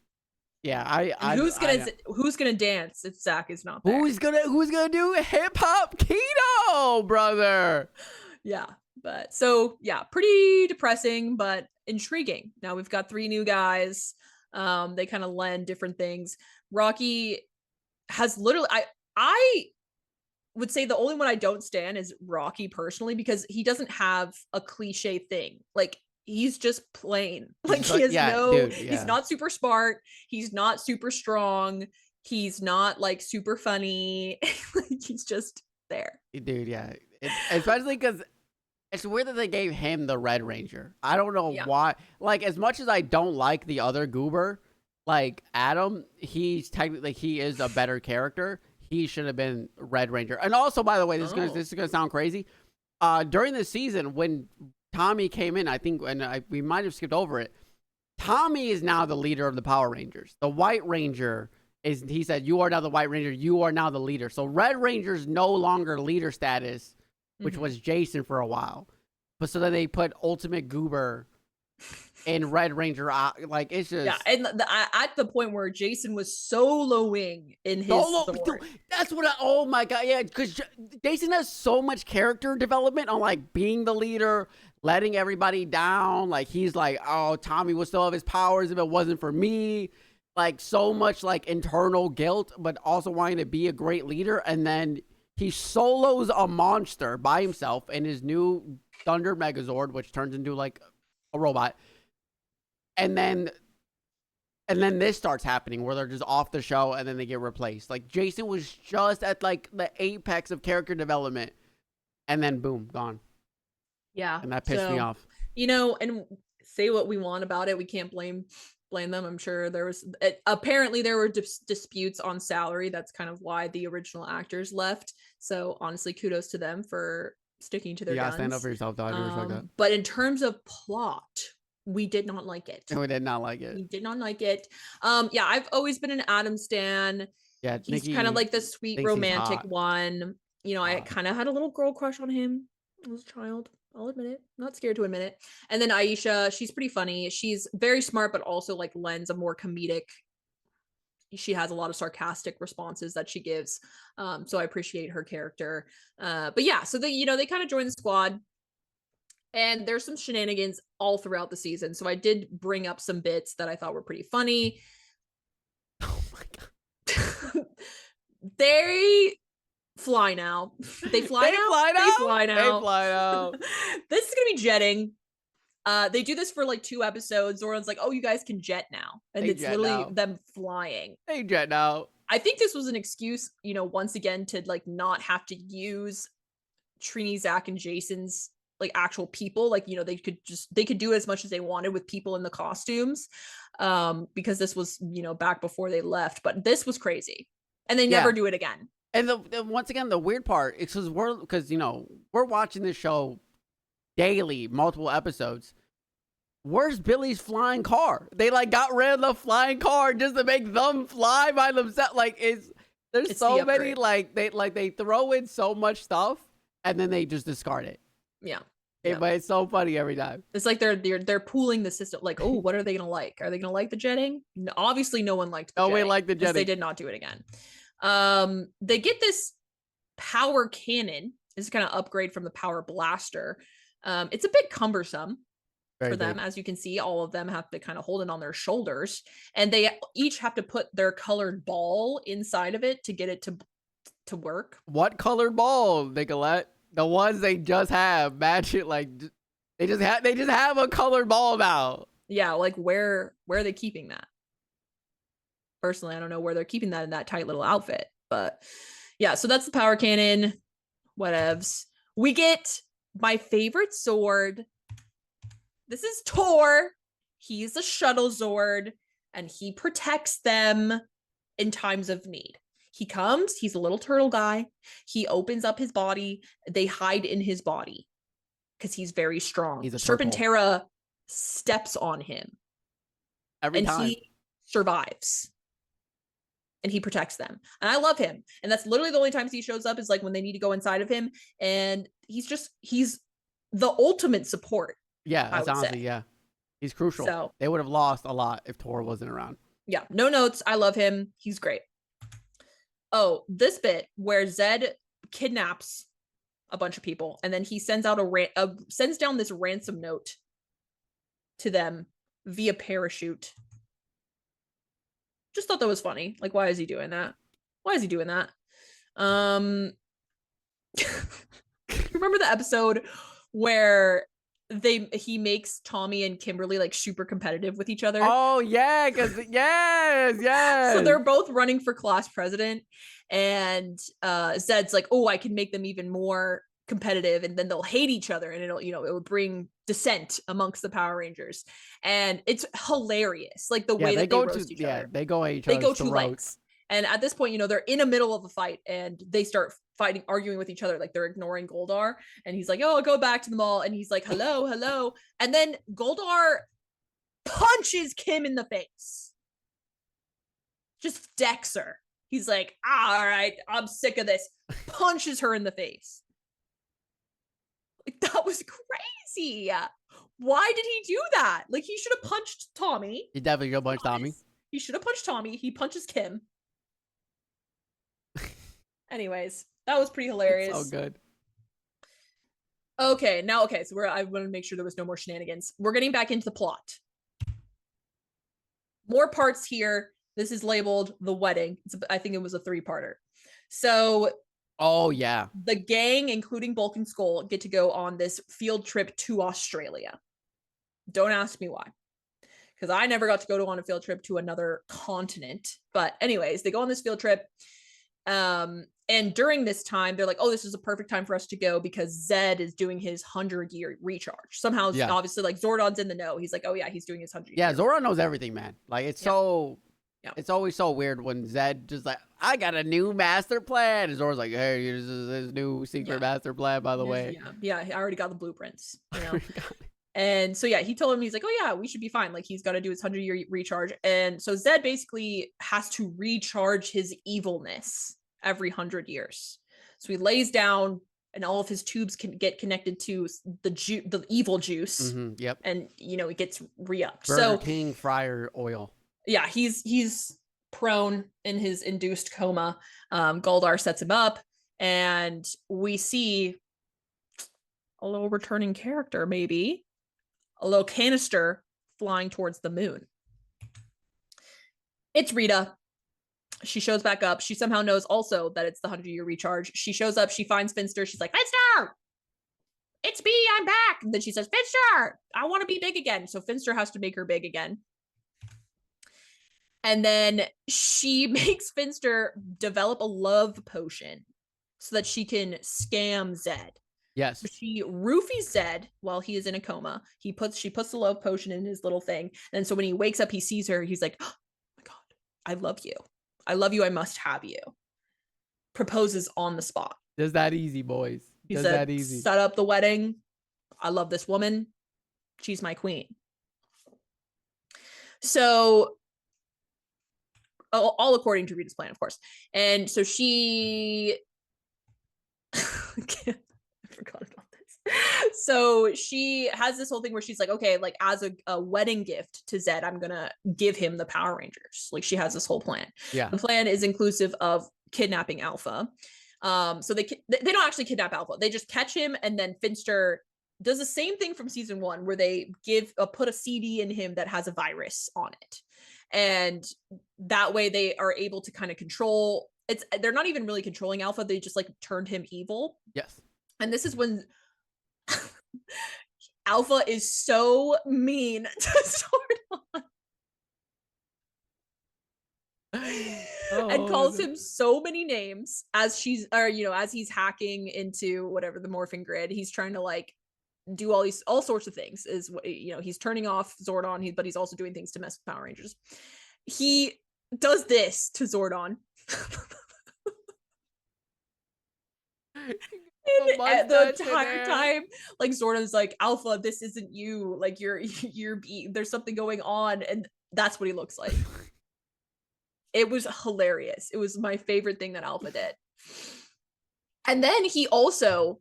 yeah, who's gonna dance if Zach is not there? Who's gonna do hip hop keto, brother? Yeah, but so yeah, pretty depressing but intriguing. Now we've got 3 new guys. They kind of lend different things. Rocky has literally, I would say the only one I don't stand is Rocky personally, because he doesn't have a cliche thing. Like, he's just plain. Like just he has yeah, no, dude, he's not super smart. He's not super strong. He's not like super funny. Like he's just there. dude, yeah. Especially because it's weird that they gave him the Red Ranger. I don't know Yeah. why. Like, as much as I don't like the other Goober, like Adam, he's technically he is a better character. He should have been Red Ranger. And also, by the way, this is gonna sound crazy. During the season when Tommy came in, I think, and we might have skipped over it. Tommy is now the leader of the Power Rangers. The White Ranger is. He said, "You are now the White Ranger. You are now the leader." So Red Ranger's no longer leader status, which was Jason for a while. But so then they put Ultimate Goober and Red Ranger. Like, it's just... Yeah, and at the point where Jason was soloing in his Zord. That's what oh my God. Yeah, because Jason has so much character development on, like, being the leader, letting everybody down. Like, he's like, oh, Tommy would still have his powers if it wasn't for me. Like, so much, like, internal guilt, but also wanting to be a great leader. And then he solos a monster by himself in his new Thunder Megazord, which turns into like a robot. And then this starts happening where they're just off the show and then they get replaced. Like, Jason was just at like the apex of character development, and then boom, gone. Yeah. And that pissed me off. You know, and say what we want about it, we can't blame them. I'm sure there was apparently there were disputes on salary. That's kind of why the original actors left. So honestly, kudos to them for sticking to their guns. Stand up for yourself, dog. But in terms of plot, we did not like it. We did not like it. We did not like it. Yeah, I've always been an Adam stan. Yeah, he's kind of like the sweet romantic one. You know, I kind of had a little girl crush on him as a child. I'll admit it. I'm not scared to admit it. And then Aisha, she's pretty funny. She's very smart, but also like lends a more comedic. She has a lot of sarcastic responses that she gives. So I appreciate her character. But yeah, so they kind of join the squad. And there's some shenanigans all throughout the season. So I did bring up some bits that I thought were pretty funny. Oh my God. They fly now. They fly now. This is gonna be jetting. They do this for like 2 episodes. Zordon's like, oh, you guys can jet now. And it's literally them flying. They jet now. I think this was an excuse, once again, to like not have to use Trini, Zach, and Jason's like actual people. Like, they could do as much as they wanted with people in the costumes. Because this was, back before they left. But this was crazy. And they never do it again. And once again, the weird part is because we're watching this show daily, multiple episodes. Where's Billy's flying car? They like got rid of the flying car just to make them fly by themselves. Like, there's so many they throw in so much stuff and then they just discard it. Yeah. But it's so funny every time. It's like they're pooling the system. Like, oh, what are they gonna like? Are they gonna like the jetting? No, obviously, no one liked the jetting. No, we like the jetting. They did not do it again. They get this power cannon. This is kind of upgrade from the power blaster. It's a bit cumbersome for them. As you can see, all of them have to kind of hold it on their shoulders, and they each have to put their colored ball inside of it to get it to work. What colored ball, Nicolette? The ones they just have, match it. Like, they just have a colored ball now. Yeah, like where are they keeping that? Personally, I don't know where they're keeping that in that tight little outfit, but yeah, so that's the power cannon. Whatevs. We get my favorite Zord. This is Tor. He's a shuttle Zord, and he protects them in times of need. He comes, he's a little turtle guy. He opens up his body. They hide in his body because he's very strong. He's a Serpentera steps on him. Every time. He survives. And he protects them. And I love him. And that's literally the only times he shows up is like when they need to go inside of him. And he's the ultimate support. Yeah, that's honestly, yeah. He's crucial. So, they would have lost a lot if Tor wasn't around. Yeah, no notes. I love him. He's great. Oh, this bit where Zed kidnaps a bunch of people and then he sends out sends down this ransom note to them via parachute. Just thought that was funny. Like, why is he doing that? Remember the episode where he makes Tommy and Kimberly like super competitive with each other. Oh yeah, because yes. So they're both running for class president, and Zed's like, oh, I can make them even more competitive, and then they'll hate each other, and it'll, it would bring dissent amongst the Power Rangers, and it's hilarious, like the way that they roast each other. They go at each They go other's to throats. lengths. And at this point, they're in the middle of a fight, and they start fighting, arguing with each other, like they're ignoring Goldar. And he's like, oh, I'll go back to the mall. And he's like, hello. And then Goldar punches Kim in the face. Just decks her. He's like, all right, I'm sick of this. Punches her in the face. Like, that was crazy. Why did he do that? Like, he should have punched Tommy. He definitely should have punched Tommy. He should have punched Tommy. He punches Kim. Anyways, that was pretty hilarious. It's so good. Okay, so I want to make sure there was no more shenanigans. We're getting back into the plot. More parts here. This is labeled The Wedding. I think it was a 3-parter. So, oh yeah, the gang, including Bulk and Skull, get to go on this field trip to Australia. Don't ask me why, because I never got to go on a field trip to another continent. But anyways, they go on this field trip. And during this time, they're like, oh, this is a perfect time for us to go because Zed is doing his 100-year recharge. Somehow, obviously, like, Zordon's in the know. He's like, oh yeah, he's doing his 100-year. Yeah, Zordon knows everything, man. Like, it's so... Yeah. It's always so weird when Zed just like, I got a new master plan. And Zord's like, hey, here's his new secret master plan, by the way. Yeah, I already got the blueprints. And so, he told him, he's like, oh yeah, we should be fine. Like, he's got to do his 100-year recharge. And so Zed basically has to recharge his evilness every 100 years. So he lays down, and all of his tubes can get connected to the evil juice. Yep. And, it gets re-upped. Burger King fryer oil. Yeah, he's prone in his induced coma. Goldar sets him up, and we see a little returning character, maybe a little canister flying towards the moon. It's Rita. She shows back up. She somehow knows also that it's the 100-year recharge. She shows up. She finds Finster. She's like, Finster, it's me. I'm back. And then she says, Finster, I want to be big again. So Finster has to make her big again. And then she makes Finster develop a love potion so that she can scam Zed. Yes. So she roofies Zed while he is in a coma. She puts the love potion in his little thing. And so when he wakes up, he sees her. He's like, oh my God, I love you. I love you. I must have you. Proposes on the spot. Just that easy, boys. He said, set up the wedding. I love this woman. She's my queen. So, all according to Rita's plan, of course. And so she... I forgot about this. So she has this whole thing where she's like, okay, like, as a wedding gift to Zed, I'm gonna give him the Power Rangers. Like, she has this whole plan. Yeah. The plan is inclusive of kidnapping Alpha. So they don't actually kidnap Alpha. They just catch him, and then Finster does the same thing from season 1, where they put a CD in him that has a virus on it. And that way they are able to kind of control. They're not even really controlling Alpha. They just like turned him evil. Yes. And this is when Alpha is so mean to Zordon. And calls him so many names as as he's hacking into whatever the Morphin Grid. He's trying to like do all sorts of things. Is he's turning off Zordon, but he's also doing things to mess with Power Rangers. He does this to Zordon. The entire time, like, Zordon's like, Alpha, this isn't you. Like, you're there's something going on, and that's what he looks like. It was hilarious. It was my favorite thing that Alpha did. And then he also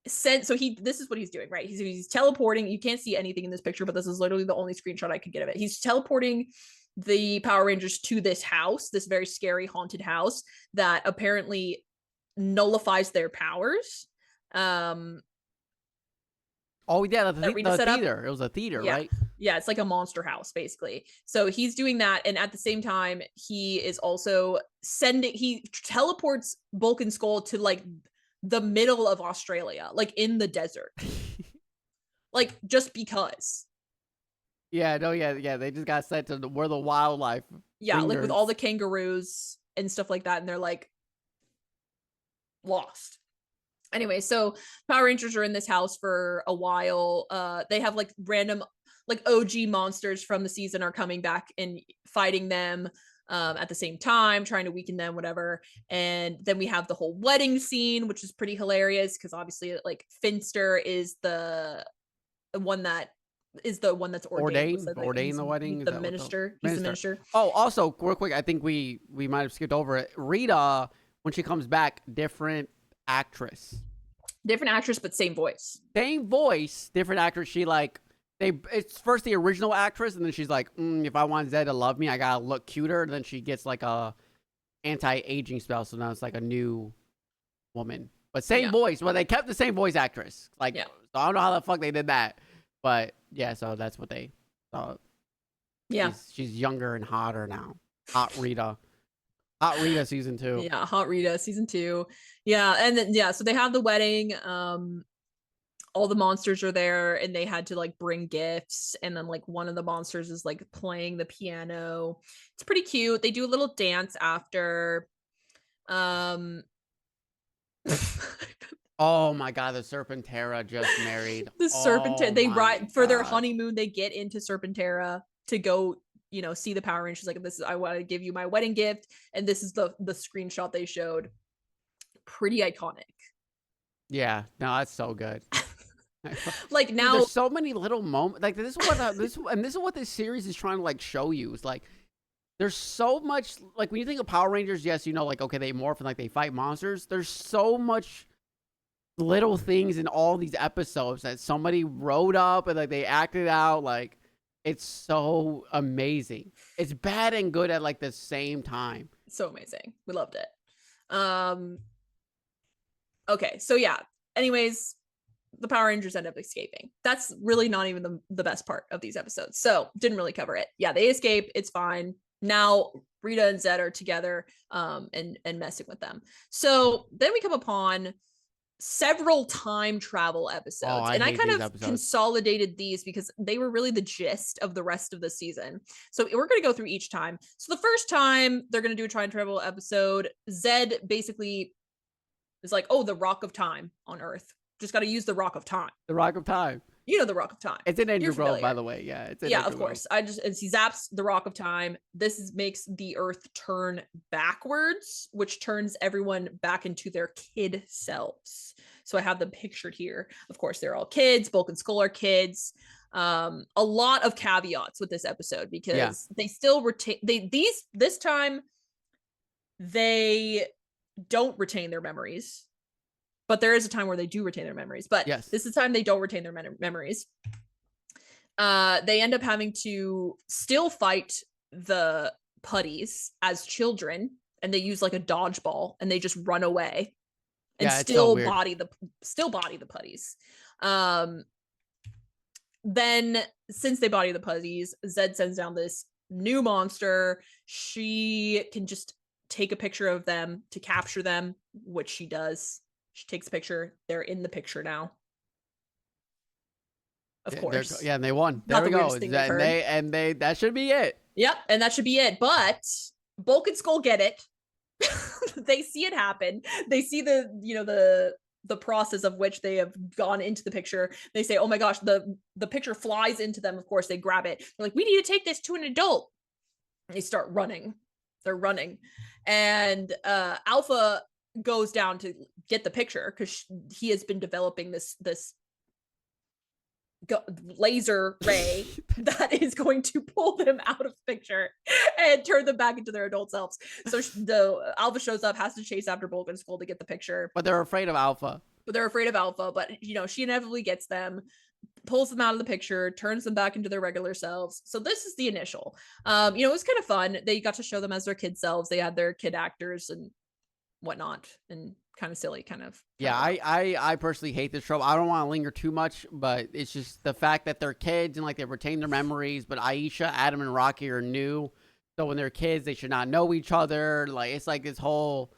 this is what he's doing, right? He's teleporting. You can't see anything in this picture, but this is literally the only screenshot I could get of it. He's teleporting the Power Rangers to this house, this very scary haunted house that apparently nullifies their powers. Oh yeah, the theater. It was a theater, right? Yeah, it's like a monster house, basically. So he's doing that, and at the same time, he is also he teleports Bulk and Skull to like the middle of Australia, like in the desert. like just because. Yeah, no, yeah. They just got sent to where the wildlife. Yeah, lingers. like with all the kangaroos and stuff like that, and they're like lost. Anyway, so Power Rangers are in this house for a while. They have like random like OG monsters from the season are coming back and fighting them at the same time, trying to weaken them, whatever. And then we have the whole wedding scene, which is pretty hilarious because obviously like Finster is the one that is the one that's ordained. Ordained the wedding. The minister. He's the minister. Oh, also, real quick, I think we might have skipped over it. Rita, when she comes back, different actress, but same voice. Same voice, different actress. She like it's first the original actress, and then she's like, if I want Zed to love me, I gotta look cuter. And then she gets like a anti-aging spell, so now it's like a new woman, but same voice. Well, they kept the same voice actress. Like, so I don't know how the fuck they did that. But yeah, so that's what they thought. Yeah. She's younger and hotter now. Hot Rita season 2. Yeah, Hot Rita season 2. Yeah, and then so they have the wedding. All the monsters are there and they had to like bring gifts, and then like one of the monsters is like playing the piano. It's pretty cute. They do a little dance after. Oh my god, the Serpentera just married. The Serpentera, they ride for their honeymoon. They get into Serpentera to go, see the Power Rangers. Like, this is, I want to give you my wedding gift, and this is the screenshot they showed. Pretty iconic. Yeah, no, that's so good. Like, now there's so many little moments. Like, this is what this series is trying to like show you. Is like, there's so much, like, when you think of Power Rangers, yes, like, okay, they morph and like they fight monsters. There's so much little things in all these episodes that somebody wrote up and like they acted out. Like, it's so amazing. It's bad and good at like the same time. So amazing. We loved it. Okay, so yeah, anyways, the Power Rangers end up escaping. That's really not even the best part of these episodes, so didn't really cover it. Yeah, they escape. It's fine. Now Rita and Zed are together and messing with them. So then we come upon several time travel episodes, and I kind of consolidated these because they were really the gist of the rest of the season. So we're going to go through each time. So the first time they're going to do a time travel episode, Zed basically is like, oh, the Rock of Time on Earth, just got to use the Rock of Time. The Rock of Time. You know the Rock of Time. It's in Andrew Grove, by the way. Yeah, it's in of course. As he zaps the Rock of Time, this makes the Earth turn backwards, which turns everyone back into their kid selves. So I have them pictured here. Of course, they're all kids. Bulk and Skull are kids. A lot of caveats with this episode because they still retain this time they don't retain their memories. But there is a time where they do retain their memories. But this is the time they don't retain their memories. They end up having to still fight the putties as children, and they use like a dodgeball, and they just run away and still body the putties. Then, since they body the putties, Zed sends down this new monster. She can just take a picture of them to capture them, which she does. She takes a picture. They're in the picture now. Of course. And they won. There we go. And they that should be it. Yep, and that should be it. But Bulk and Skull get it. They see it happen. They see the process of which they have gone into the picture. They say, oh my gosh, the picture flies into them. Of course, they grab it. They're like, we need to take this to an adult. And they start running. They're running. And Alpha goes down to get the picture because he has been developing this laser ray that is going to pull them out of the picture and turn them back into their adult selves. So the Alpha shows up, has to chase after Bulk and Skull to get the ppicture. But they're afraid of Alpha. But she inevitably gets them, pulls them out of the picture, turns them back into their regular selves. So this is the initial. It was kind of fun. They got to show them as their kid selves. They had their kid actors and whatnot, and kind of silly, I personally hate this trope. I don't want to linger too much, but it's just the fact that they're kids and like they retain their memories, but Aisha, Adam, and Rocky are new, so when they're kids they should not know each other. Like, it's like this whole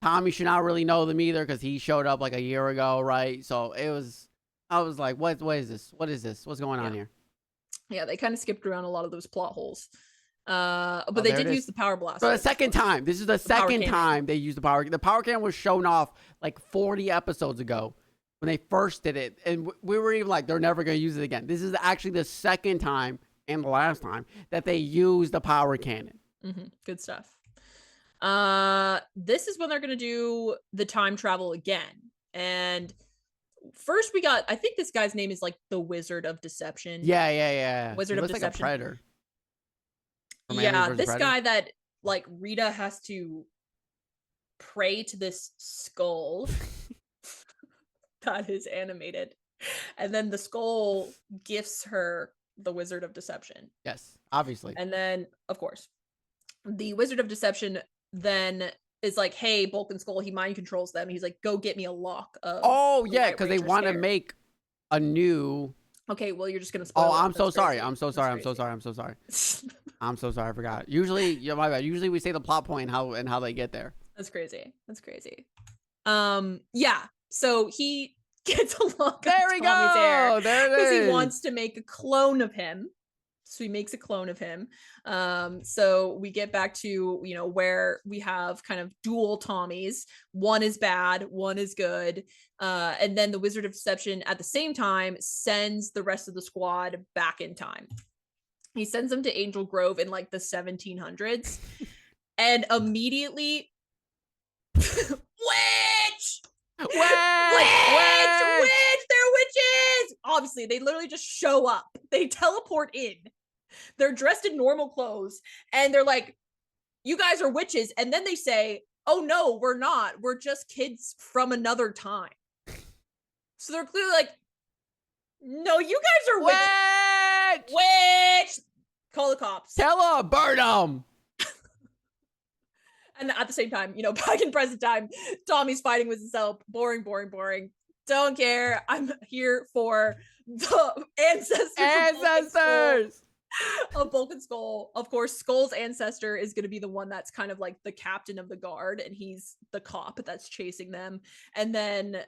Tommy should not really know them either because he showed up like a year ago, right? So it was I was like, what is this? What is this? What's going on here? Yeah, they kind of skipped around a lot of those plot holes. But Oh, they there it did use is. the power blast. For the second time. This is the second cannon. time they used the power. The power cannon was shown off like 40 episodes ago when they first did it. And we were even like, they're never going to use it again. This is actually the second time and the last time that they used the power cannon. Good stuff. This is when they're going to do the time travel again. And first we got, I think this guy's name is like the Wizard of Deception. Yeah. Wizard of Deception. Like a predator. Yeah, this guy that like Rita has to pray to this skull that is animated, and then the skull gifts her the Wizard of Deception. Yes, obviously. And then, of course, the Wizard of Deception then is like, hey, Bulk and Skull, he mind controls them. He's like, go get me a lock of because they want to make a new. Okay, well, you're just gonna spoil. I'm so sorry. I'm so sorry. I'm so sorry. I forgot. Usually, my bad. Usually we say the plot point and how they get there. That's crazy. Yeah. So he gets a lock of Tommy's hair. There it is. Because he wants to make a clone of him. So he makes a clone of him. So we get back to, where we have kind of dual Tommies. One is bad, one is good. And then the Wizard of Deception at the same time sends the rest of the squad back in time. He sends them to Angel Grove in like the 1700s. And immediately, witch! Witch! They're witches! Obviously, they literally just show up. They teleport in. They're dressed in normal clothes. And they're like, you guys are witches. And then they say, oh no, we're not. We're just kids from another time. So they're clearly like, no, you guys are witches. Witch! Call the cops. Tell them, burn them. And at the same time, back in present time, Tommy's fighting with himself. Boring. Don't care. I'm here for the ancestors of Bulk and Skull. Of course, Skull's ancestor is going to be the one that's kind of like the captain of the guard, and he's the cop that's chasing them. And then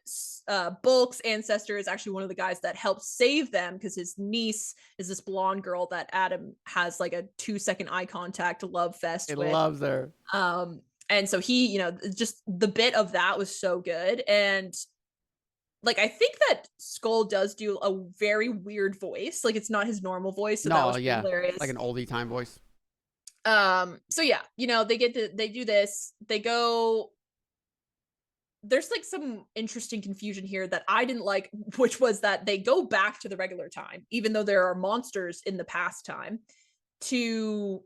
Bulk's ancestor is actually one of the guys that helps save them, because his niece is this blonde girl that Adam has like a 2-second eye contact love fest with. Loves her. And so he, just the bit of that was so good. And like, I think that Skull does do a very weird voice. Like, it's not his normal voice. So that was hilarious. Like an oldie time voice. So yeah, they do this. They go. There's like some interesting confusion here that I didn't like, which was that they go back to the regular time, even though there are monsters in the past time, to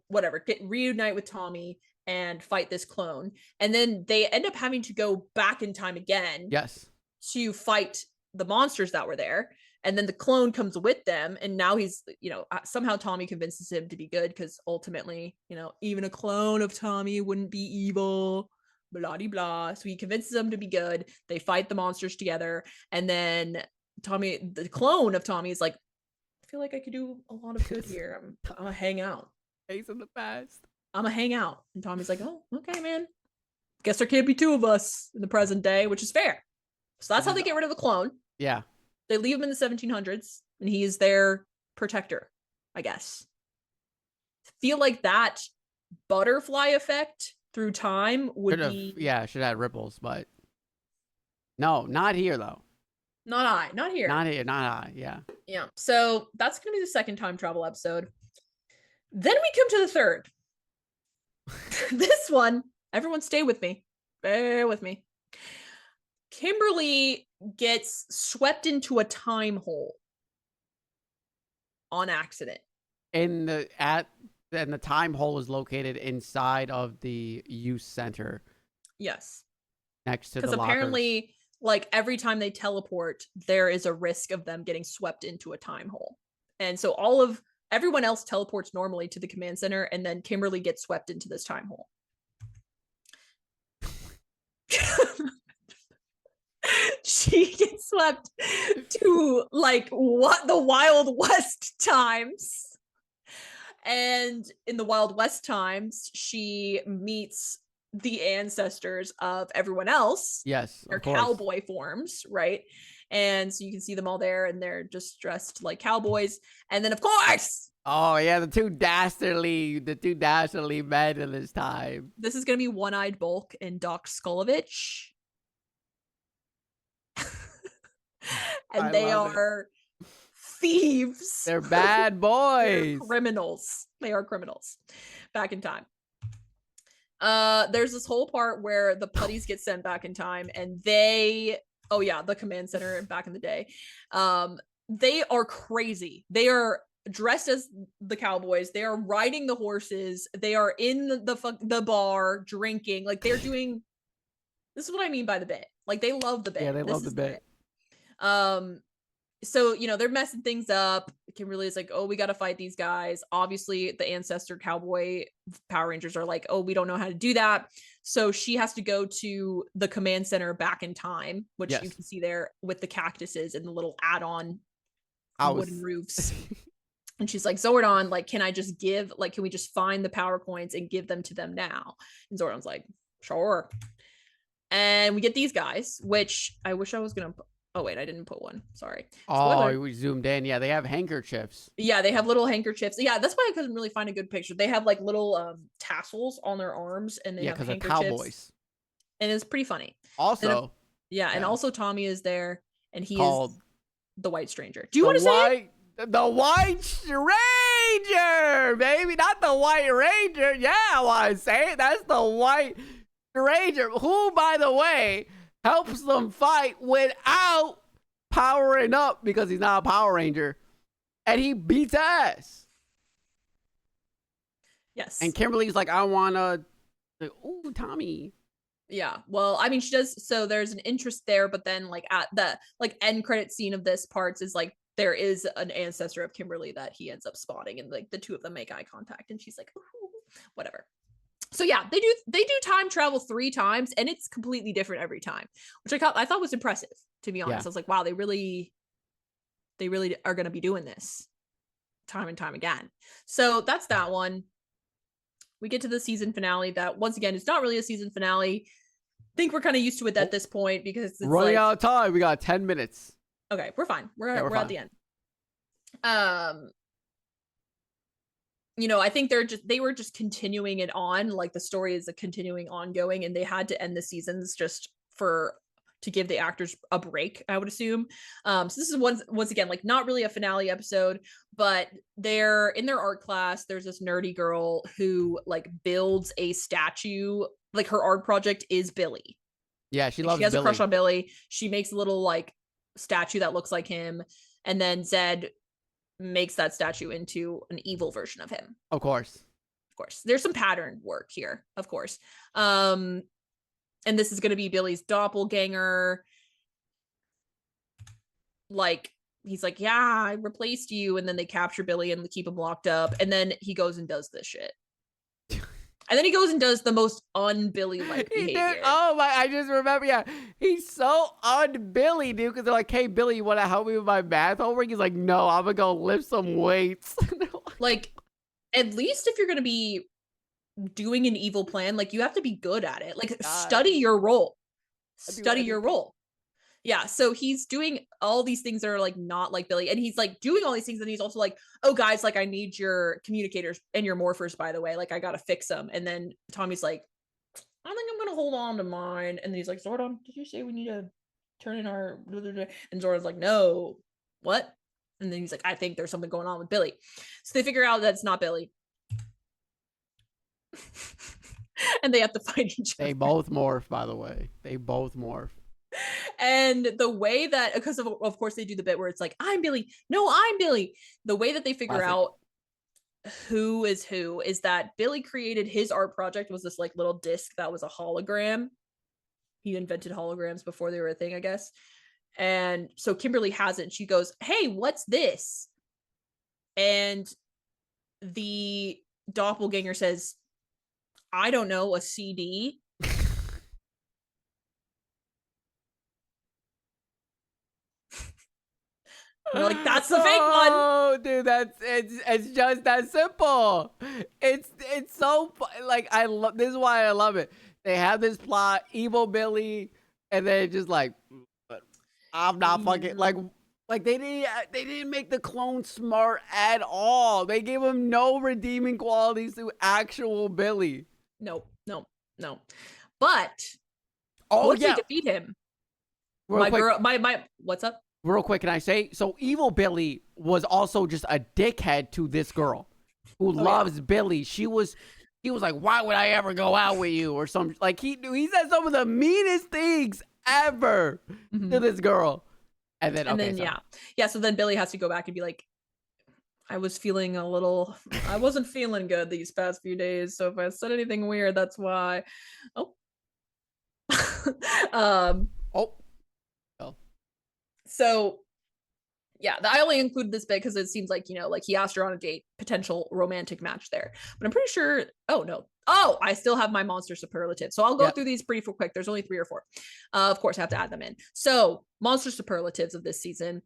reunite with Tommy and fight this clone. And then they end up having to go back in time again. Yes. To fight the monsters that were there. And then the clone comes with them. And now he's, somehow Tommy convinces him to be good, because ultimately, even a clone of Tommy wouldn't be evil, blah, blah, blah. So he convinces them to be good. They fight the monsters together. And then Tommy, the clone of Tommy, is like, I feel like I could do a lot of good here. I'm gonna hang out. Days in the past. I'm gonna hang out. And Tommy's like, oh, okay, man. Guess there can't be two of us in the present day, which is fair. So that's how they get rid of the clone. Yeah. They leave him in the 1700s, and he is their protector, I guess. Feel like that butterfly effect through time would be... Yeah, should have ripples, but... No, not here, though. Not here. Yeah. Yeah, so that's going to be the second time travel episode. Then we come to the third. This one, everyone stay with me. Bear with me. Kimberly gets swept into a time hole on accident. And the time hole is located inside of the youth center. Yes. Next to the lockers. Because apparently, like, every time they teleport, there is a risk of them getting swept into a time hole. And so everyone else teleports normally to the command center, and then Kimberly gets swept into this time hole. She gets swept to like the Wild West times. And in the Wild West times, she meets the ancestors of everyone else. Yes. Their cowboy forms, right? Yeah. And so you can see them all there, and they're just dressed like cowboys. And then, of course, Oh yeah, the two dastardly men in this time. this is gonna be One-Eyed Bulk and Doc Skolovich. And I they love it. are thieves. They're bad boys. They're criminals. They are criminals. Back in time. There's this whole part where the putties get sent back in time, and the command center back in the day. They are crazy. They are dressed as the cowboys. They are riding the horses. They are in the bar drinking. Like, they're doing. This is what I mean by the bit. Like, they love the bit. Yeah, they love the bit. So, they're messing things up. Kimberly's like, oh, we got to fight these guys. Obviously, the ancestor cowboy Power Rangers are like, oh, we don't know how to do that. So she has to go to the command center back in time, which you can see there with the cactuses and the little add-on wooden roofs. And she's like, Zordon, like, can we just find the power coins and give them to them now? And Zordon's like, sure. And we get these guys, which I wish I was going to... Oh, wait, I didn't put one. Sorry. Oh, we zoomed in. Yeah, they have handkerchiefs. Yeah, they have little handkerchiefs. Yeah, that's why I couldn't really find a good picture. They have like little tassels on their arms, and they have handkerchiefs. They're cowboys. And it's pretty funny. Also. And also Tommy is there, and he is the White Stranger. Do you want to say it? The White Stranger, baby. Not the White Ranger. Yeah, I want to say it. That's the White Stranger, who, by the way, helps them fight without powering up because he's not a Power Ranger. And he beats ass. Yes. And Kimberly's like, I want to... Ooh, Tommy. Yeah. Well, I mean, she does... So there's an interest there, but then like at the end credit scene of this parts is like, there is an ancestor of Kimberly that he ends up spotting, and like the two of them make eye contact, and she's like, ooh, whatever. So yeah, they do time travel 3 times, and it's completely different every time, which I thought was impressive, to be honest. I was like, wow, they really are going to be doing this time and time again. So that's that one. We get to the season finale that, once again, it's not really a season finale. I think we're kind of used to it at this point because it's running out of time. We got 10 minutes. Okay, we're fine. We're fine. At the end. I think they were just continuing it on, like the story is a continuing ongoing, and they had to end the seasons just to give the actors a break, I would assume. So this is once again, like, not really a finale episode, but they're in their art class. There's this nerdy girl who like builds a statue. Like, her art project is Billy. Yeah, she loves Billy. She has Billy. a crush on Billy. She makes a little like statue that looks like him, and then Zed makes that statue into an evil version of him. Of course. There's some pattern work here, of course. And this is going to be Billy's doppelganger. Like, he's like, yeah, I replaced you. And then they capture Billy and keep him locked up. And then he goes and does this shit. And then he goes and does the most un-Billy-like behavior. Oh my, I just remember, yeah. He's so un-Billy, dude, because they're like, hey, Billy, you want to help me with my math homework? He's like, no, I'm going to go lift some weights. Like, at least if you're going to be doing an evil plan, like, you have to be good at it. Like, study your role. Study your role. Yeah, so he's doing all these things that are like not like Billy, and he's like doing all these things, and he's also like, oh guys, like, I need your communicators and your morphers, by the way, like, I gotta fix them. And then Tommy's like, I think I'm gonna hold on to mine. And then he's like, Zordon, did you say we need to turn in our... And Zordon's like, no, what? And then he's like, I think there's something going on with Billy. So they figure out that it's not Billy. And they have to fight each other. They both morph, by the way. They both morph. And the way that, because of course they do the bit where it's like, I'm Billy, no, I'm Billy. The way that they figure out who is that Billy created his art project was this like little disc that was a hologram. He invented holograms before they were a thing, I guess. And so Kimberly has it, and she goes, hey, what's this? And the doppelganger says, I don't know, a CD. We're like, that's the fake one. Oh, dude, it's just that simple. It's so like, this is why I love it. They have this plot, evil Billy, and then just like, I'm not fucking like they didn't make the clone smart at all. They gave him no redeeming qualities to actual Billy. No. But Oh once yeah, we defeat him, real quick, my what's up? Real quick, can I say so? Evil Billy was also just a dickhead to this girl who loves Billy. He was like, "Why would I ever go out with you?" or something. Like he said some of the meanest things ever to this girl. And then So then Billy has to go back and be like, I wasn't feeling good these past few days. So if I said anything weird, that's why. Oh. So yeah, I only included this bit because it seems like, like he asked her on a date, potential romantic match there. But I'm pretty sure, I still have my monster superlatives. So I'll go through these pretty quick. There's only 3 or 4. Of course, I have to add them in. So monster superlatives of this season.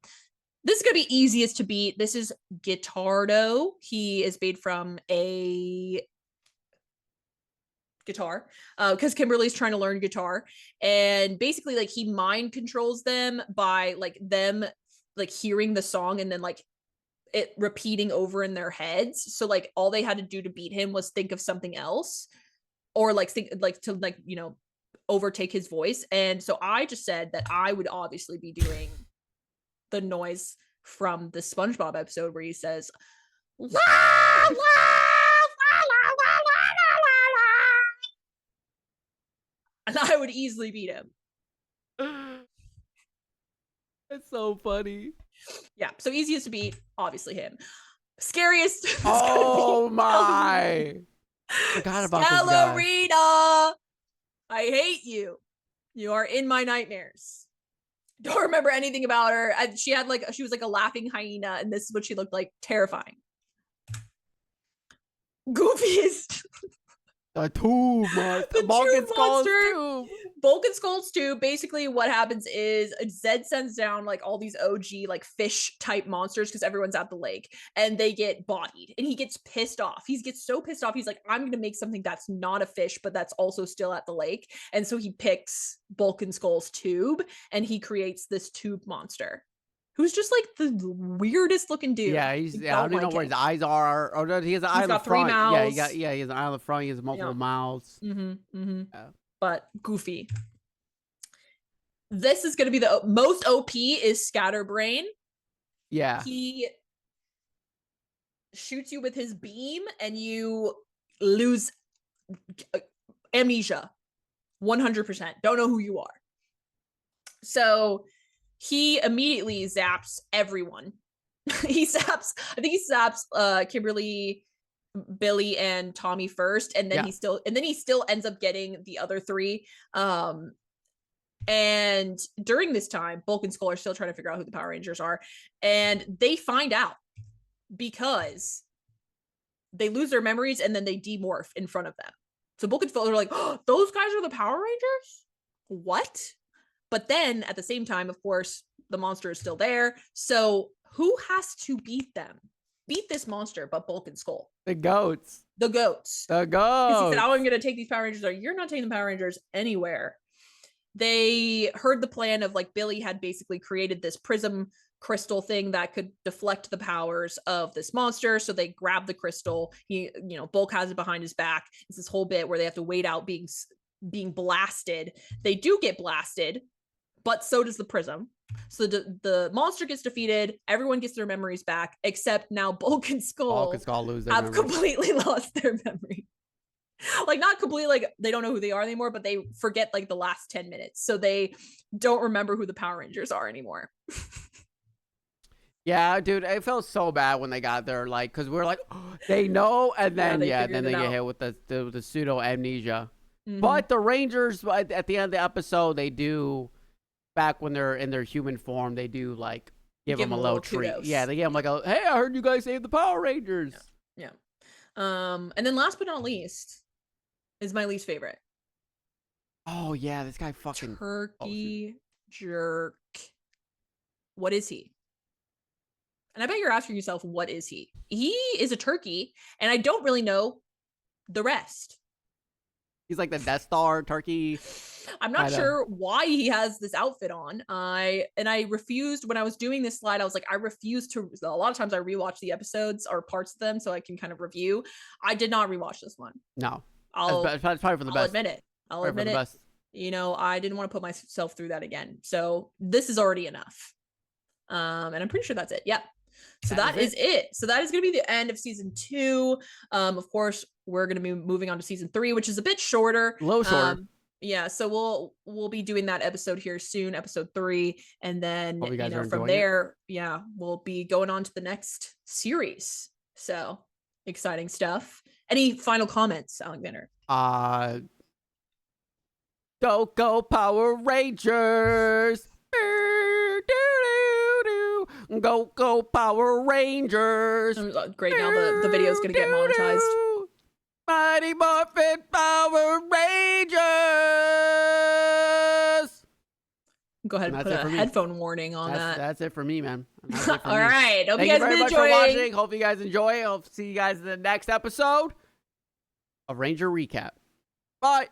This is going to be easiest to beat. This is Guitardo. He is made from a guitar because Kimberly's trying to learn guitar, and basically like he mind controls them by like them like hearing the song and then like it repeating over in their heads. So like all they had to do to beat him was think of something else, or like think like to like overtake his voice. And so I just said that I would obviously be doing the noise from the SpongeBob episode where he says la, la, la, la, la, la, and I would easily beat him. It's so funny. Yeah, so easiest to beat, obviously him. Scariest. Oh my! Forgot about this guy. Rita, I hate you. You are in my nightmares. Don't remember anything about her. She was like a laughing hyena, and this is what she looked like. Terrifying. Goofiest. The tube monster. Bulk Skull's tube. Bulk Skull's tube. Basically, what happens is Zed sends down like all these OG like fish type monsters because everyone's at the lake and they get bodied. And he gets pissed off. He gets so pissed off. He's like, I'm gonna make something that's not a fish, but that's also still at the lake. And so he picks Bulk Skull's tube and he creates this tube monster, who's just like the weirdest looking dude. Yeah, I don't even know where his eyes are. Or no, he has an eye on the front. 3 mouths. He has an eye on the front. He has multiple mouths. But goofy. This is going to be the most OP is Scatterbrain. Yeah. He shoots you with his beam and you lose amnesia. 100%. Don't know who you are. So he immediately zaps everyone. I think he zaps Kimberly, Billy, and Tommy first, and then he still ends up getting the other 3. And during this time, Bulk and Skull are still trying to figure out who the Power Rangers are, and they find out because they lose their memories and then they demorph in front of them. So Bulk and Skull are like, oh, those guys are the Power Rangers? What? But then at the same time, of course, the monster is still there. So who has to beat them? Beat this monster, but Bulk and Skull. The goats. Because he said, oh, I'm going to take these Power Rangers. You're not taking the Power Rangers anywhere. They heard the plan of like Billy had basically created this prism crystal thing that could deflect the powers of this monster. So they grab the crystal. Bulk has it behind his back. It's this whole bit where they have to wait out being blasted. They do get blasted, but so does the prism. So the monster gets defeated. Everyone gets their memories back, except now Bulk and Skull have completely lost their memory. Like not completely, like they don't know who they are anymore, but they forget like the last 10 minutes. So they don't remember who the Power Rangers are anymore. Yeah, dude, it felt so bad when they got there, like, because we're like, oh, they know, and then then they get hit with the pseudo amnesia. Mm-hmm. But the Rangers, at the end of the episode, they do, back when they're in their human form, they do like give them a little treat. Kudos. Yeah, they give them like hey, I heard you guys saved the Power Rangers. Yeah. And then last but not least is my least favorite. Oh yeah, this guy fucking turkey jerk. What is he? And I bet you're asking yourself, what is he? He is a turkey, and I don't really know the rest. He's like the Death Star turkey. I'm not sure why he has this outfit on. I refused when I was doing this slide. I was like, I refuse to. A lot of times I rewatch the episodes or parts of them so I can kind of review. I did not rewatch this one. No, it's probably for the best. I'll admit it. I'll admit it. You know, I didn't want to put myself through that again. So this is already enough. And I'm pretty sure that's it. Yep. So that is it. So that is going to be the end of season 2. Of course, we're going to be moving on to season 3, which is a bit shorter. A little shorter. Yeah, so we'll be doing that episode here soon, episode 3, and then from there, we'll be going on to the next series. So exciting stuff. Any final comments, Alexander? Go Power Rangers! Go Power Rangers! Great, now the video's gonna get monetized. Mighty Morphin Power Rangers! Go ahead and put a headphone warning on that. That's it for me, man. All right. Hope you guys very been much enjoying. for watching. Hope you guys enjoy. I'll see you guys in the next episode of Ranger Recap. Bye.